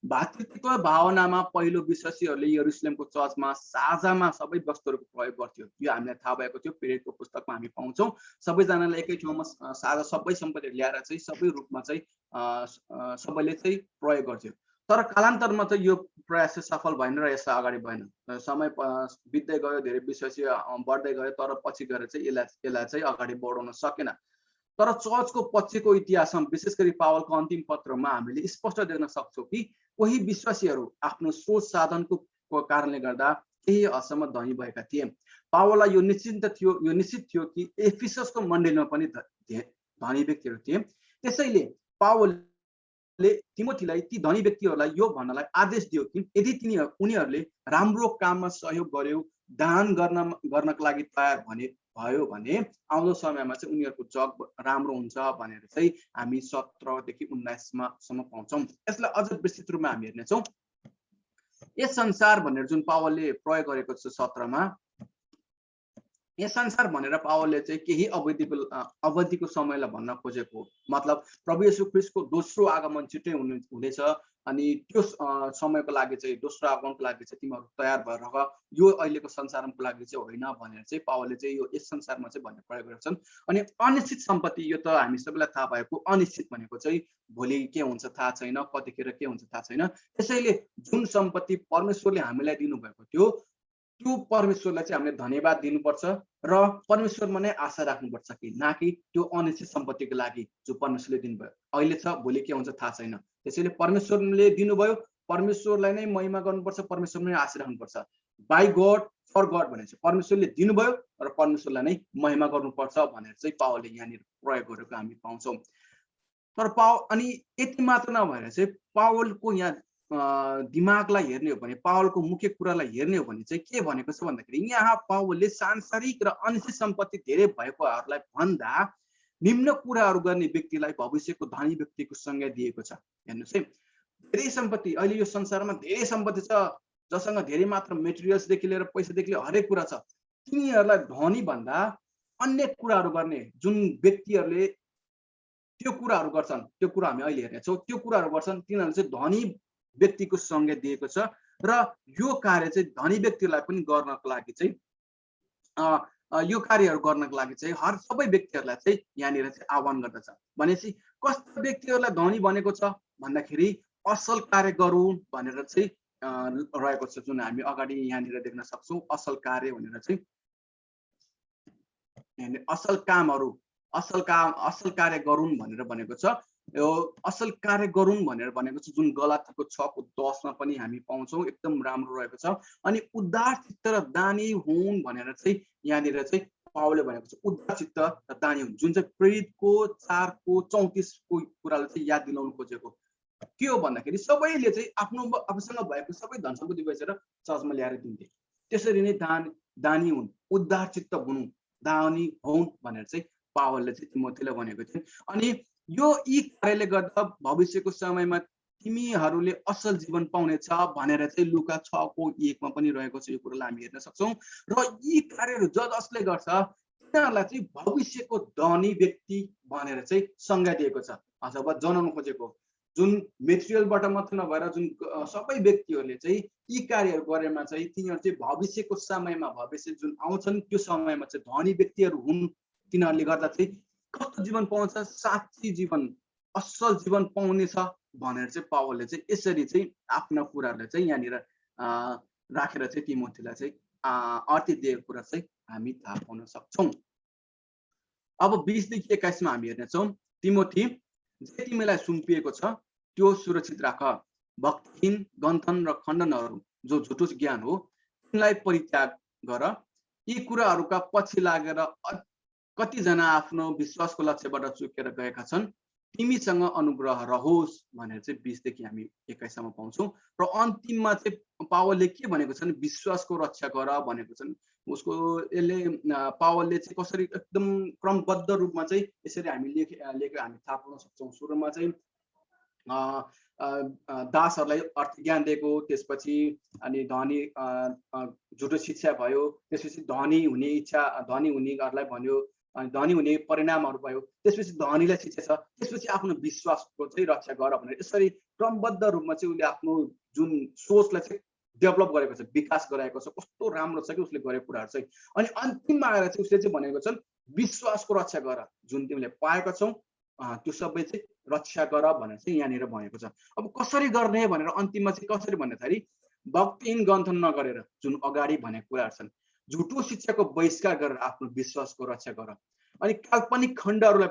भातृत्व भावनामा पहिलो विश्वासीहरूले यरुशलेमको चर्चमा साझामा सबै वस्तुहरूको प्रयोग गर्थ्यो। यो हामीलाई थाहा भएको थियो, प्रेरितको पुस्तकमा हामी पाउँछौँ। सबैजनाले एकै ठाउँमा साझा सबै सम्पत्तिहरू ल्याएर चाहिँ सबै रूपमा चाहिँ सबैले चाहिँ प्रयोग गर्थ्यो। तर कालान्तरमा चाहिँ यो प्रयास चाहिँ सफल भएन र यसलाई अगाडि भएन। समय बित्दै गयो, धेरै विश्वासी बढ्दै गयो, तर पछि गएर चाहिँ यसलाई चाहिँ अगाडि बढाउन सकेन। तर चर्चको पछिको इतिहासमा विशेष गरी पावलको अन्तिम पत्रमा हामीले स्पष्ट देख्न सक्छौँ कि कोही विश्वासीहरू आफ्नो सोच साधनको कारणले गर्दा केही हदसम्म धनी भएका थिए। पावललाई यो निश्चित थियो कि एफिससको मण्डलीमा पनि धनी व्यक्तिहरू थिए। त्यसैले पावलले तिमोथीलाई ती धनी व्यक्तिहरूलाई यो भन्नलाई आदेश दियो कि यदि उनीहरूले राम्रो काममा सहयोग गर्यो, दान गर्नको लागि तयार भयो भने आउँदो समयमा चाहिँ उनीहरूको जग राम्रो हुन्छ भनेर चाहिँ हामी 17 देखि 19 सम्म पाउँछौँ। यसलाई अझ विस्तृत रूपमा हामी हेर्नेछौँ। यस संसार भनेर जुन पावलले प्रयोग गरेको छ 17 मा, यस संसार भनेर पावलले चाहिँ केही अवधिको समयलाई भन्न खोजेको हो। मतलब प्रभु येशू ख्रीष्टको दोस्रो आगमन छिट्टै हुनेछ, अनि त्यो समयको लागि चाहिँ दोस्रो आगमनको लागि चाहिँ तिमीहरू तयार भएर रह, यो अहिलेको संसारको लागि चाहिँ होइन भनेर चाहिँ पावलले चाहिँ यो यस संसारमा चाहिँ भन्ने प्रयोग गरेका छन्। अनि अनिश्चित सम्पत्ति, यो त हामी सबैलाई थाहा भएको, अनिश्चित भनेको चाहिँ भोलि के हुन्छ थाहा छैन, कतिखेर के हुन्छ थाहा छैन। त्यसैले जुन सम्पत्ति परमेश्वरले हामीलाई दिनुभएको थियो त्यो परमेश्वरलाई चाहिँ हामीले धन्यवाद दिनुपर्छ र परमेश्वरमा नै आशा राख्नुपर्छ कि न कि त्यो अनिश्चित सम्पत्तिको लागि जो परमेश्वरले दिनुभयो। अहिले छ, भोलि के हुन्छ थाहा छैन। त्यसैले परमेश्वरले दिनुभयो, परमेश्वरलाई नै महिमा गर्नुपर्छ, परमेश्वरमा नै आशा राख्नुपर्छ। बाई गड फर गड भनेर चाहिँ परमेश्वरले दिनुभयो र परमेश्वरलाई नै महिमा गर्नुपर्छ भनेर चाहिँ पावलले यहाँनिर प्रयोग गरेको हामी पाउँछौँ। तर अनि यति मात्र नभएर चाहिँ पावलको यहाँ दिमागलाई हेर्ने हो भने, पावलको मुख्य कुरालाई हेर्ने हो भने चाहिँ के भनेको छ भन्दाखेरि, यहाँ पावलले सांसारिक र अंशिक सम्पत्ति धेरै भएकोहरूलाई भन्दा निम्न कुराहरू गर्ने व्यक्तिलाई भविष्यको धनी व्यक्तिको संज्ञा दिएको छ। हेर्नुहोस् है, धेरै सम्पत्ति, अहिले यो संसारमा धेरै सम्पत्ति छ, जसँग धेरै मात्र मेटेरियल्सदेखि लिएर पैसादेखि लिएर हरेक कुरा छ, तिनीहरूलाई धनी भन्दा अन्य कुराहरू गर्ने जुन व्यक्तिहरूले त्यो कुराहरू गर्छन्, त्यो कुरा हामी अहिले हेर्नेछौँ, त्यो कुराहरू गर्छन्, तिनीहरूले चाहिँ धनी व्यक्तिको संज्ञा दिएको छ। र यो कार्य चाहिँ धनी व्यक्तिलाई पनि गर्नको लागि चाहिँ यो कार्यहरू गर्नको लागि चाहिँ सबै व्यक्तिहरूलाई चाहिँ यहाँनिर चाहिँ आह्वान गर्दछ। भनेपछि कस्ता व्यक्तिहरूलाई धनी भनेको छ भन्दाखेरि असल कार्य गरौँ भनेर चाहिँ रहेको छ, जुन हामी अगाडि यहाँनिर देख्न सक्छौँ। असल कार्य भनेर चाहिँ असल कार्य गरौँ भनेर भनेको छ। यो असल कार्य गरौँ भनेर भनेको छ, जुन गलातीको 6:10 मा पनि हामी पाउँछौँ, एकदम राम्रो रहेको छ। अनि उदार चित्त र दानी हुन् भनेर चाहिँ यहाँनिर चाहिँ पावलले भनेको छ, उदार चित्त र दानी हुन्, जुन चाहिँ प्रेरितको 4:34 को कुरालाई चाहिँ याद दिलाउनु खोजेको के हो भन्दाखेरि, सबैले चाहिँ आफूसँग भएको सबै धन सम्पत्ति बेचेर चर्चमा ल्याएर दिन्थे। त्यसरी नै दानी हुन्, उदार चित्त हुनु, दानी हुन् भनेर चाहिँ पावलले चाहिँ तिमोथीलाई भनेको थियो। अनि यी कार्यले गर्दा भविष्यको समयमा तिमीहरूले असल जीवन पाउनेछ भनेर चाहिँ लुका 6:1 मा पनि रहेको छ। यो कुरालाई हामी हेर्न सक्छौँ। र यी कार्यहरू जसले गर्छ तिनीहरूलाई चाहिँ भविष्यको धनी व्यक्ति भनेर चाहिँ संज्ञा दिएको छ, अथवा जनाउनु खोजेको। जुन मेटेरियलबाट मात्र नभएर जुन सबै व्यक्तिहरूले चाहिँ यी कार्यहरू गरेमा चाहिँ तिनीहरू चाहिँ भविष्यको समयमा, भविष्य जुन आउँछन् त्यो समयमा चाहिँ धनी व्यक्तिहरू हुन्। तिनीहरूले गर्दा चाहिँ कस्तो जीवन पाउँछ, साँच्ची जीवन, असल जीवन पाउनेछ भनेर चाहिँ पावलले चाहिँ यसरी चाहिँ आफ्ना कुराहरूलाई चाहिँ यहाँनिर राखेर चाहिँ तिमोथीलाई चाहिँ अर्थ दिएको कुरा चाहिँ हामी थाहा पाउन सक्छौँ। अब 20देखि 21 मा हामी हेर्नेछौँ, तिमोथी, जे तिमीलाई सुम्पिएको छ त्यो सुरक्षित राख। भक्तिहीन गन्थन र खण्डनहरू जो झुटो ज्ञान हो तिनलाई परित्याग गर। यी कुराहरूका पछि लागेर कतिजना आफ्नो विश्वासको लक्ष्यबाट चुकेर गएका छन्। तिमीसँग अनुग्रह रहोस् भनेर चाहिँ 20देखि हामी 21 सम्म पाउँछौँ। र अन्तिममा चाहिँ पावलले के भनेको छ भने विश्वासको रक्षा गर भनेको छन्। उसको यसले पावलले चाहिँ कसरी एकदम क्रमबद्ध रूपमा चाहिँ यसरी हामी लेखेर हामी थाहा पाउन सक्छौँ। सुरुमा चाहिँ दासहरूलाई अर्थ ज्ञान दिएको, त्यसपछि अनि धनी झुटो शिक्षा भयो, त्यसपछि धनी हुने इच्छा, धनी हुनेहरूलाई भन्यो, अनि धनी हुने परिणामहरू भयो, त्यसपछि धनीलाई शिक्षा छ, त्यसपछि आफ्नो विश्वासको चाहिँ रक्षा गर भनेर यसरी क्रमबद्ध रूपमा चाहिँ उसले आफ्नो जुन सोचलाई चाहिँ डेभलप गरेको छ, विकास गराएको छ। कस्तो राम्रो छ कि उसले गरेको कुराहरू चाहिँ। अनि अन्तिममा आएर चाहिँ उसले चाहिँ भनेको छ विश्वासको रक्षा गर, जुन तिमीले पाएका छौ त्यो सबै चाहिँ रक्षा गर भनेर चाहिँ यहाँनिर भनेको छ। अब कसरी गर्ने भनेर अन्तिममा चाहिँ कसरी भन्दाखेरि, भक्तिहीन गन्थन नगरेर, जुन अगाडि भनेको कुराहरू छन्, झुटो शिक्षाको बहिष्कार गरेर आफ्नो विश्वासको रक्षा गर। अनि काल्पनिक खण्डहरूलाई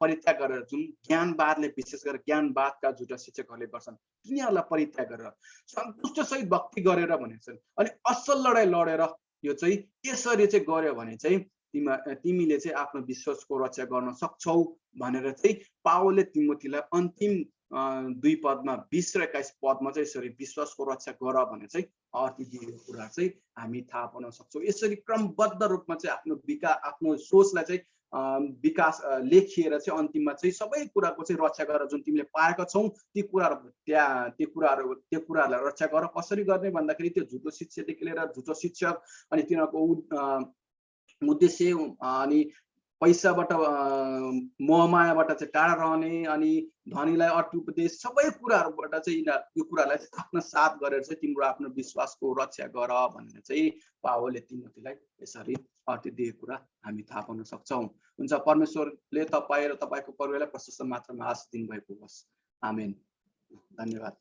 परित्याग गरेर, जुन ज्ञानवादले विशेष गरेर ज्ञानवादका झुटा शिक्षकहरूले गर्छन् तिनीहरूलाई परित्याग गरेर सन्तुष्टसहित भक्ति गरेर भनेको छन्। अनि असल लडाइँ लडेर यो चाहिँ यसरी चाहिँ गऱ्यो भने चाहिँ तिमीले चाहिँ आफ्नो विश्वासको रक्षा गर्न सक्छौ भनेर चाहिँ पावलले तिमोथीलाई अन्तिम 2 पदमा 20 र 21 पदमा चाहिँ यसरी विश्वासको रक्षा गर भनेर चाहिँ अर्थ दिएको कुरा चाहिँ हामी थाहा पाउन सक्छौँ। यसरी क्रमबद्ध रूपमा चाहिँ आफ्नो सोचलाई चाहिँ विकास लेखिएर चाहिँ अन्तिममा चाहिँ सबै कुराको चाहिँ रक्षा गर, जुन तिमीले पाएका छौ ती कुराहरूलाई रक्षा गर। कसरी गर्ने भन्दाखेरि त्यो झुटो शिक्षादेखि लिएर झुटो शिक्षक अनि तिनीहरूको उद्देश्य अनि पैसाबाट मोहमायाबाट चाहिँ टाढा रहने अनि धनीलाई अति उपदेश सबै कुराहरूबाट चाहिँ यो कुरालाई आफ्नो साथ गरेर चाहिँ तिम्रो आफ्नो विश्वासको रक्षा गर भनेर चाहिँ पावलले तिमोथीलाई यसरी अर्थ दिएको कुरा हामी थाहा पाउन सक्छौँ। हुन्छ, परमेश्वरले तपाईँ र तपाईँको परिवारलाई प्रशस्त मात्रामा आशीष दिनुभएको होस्। आमेन। धन्यवाद।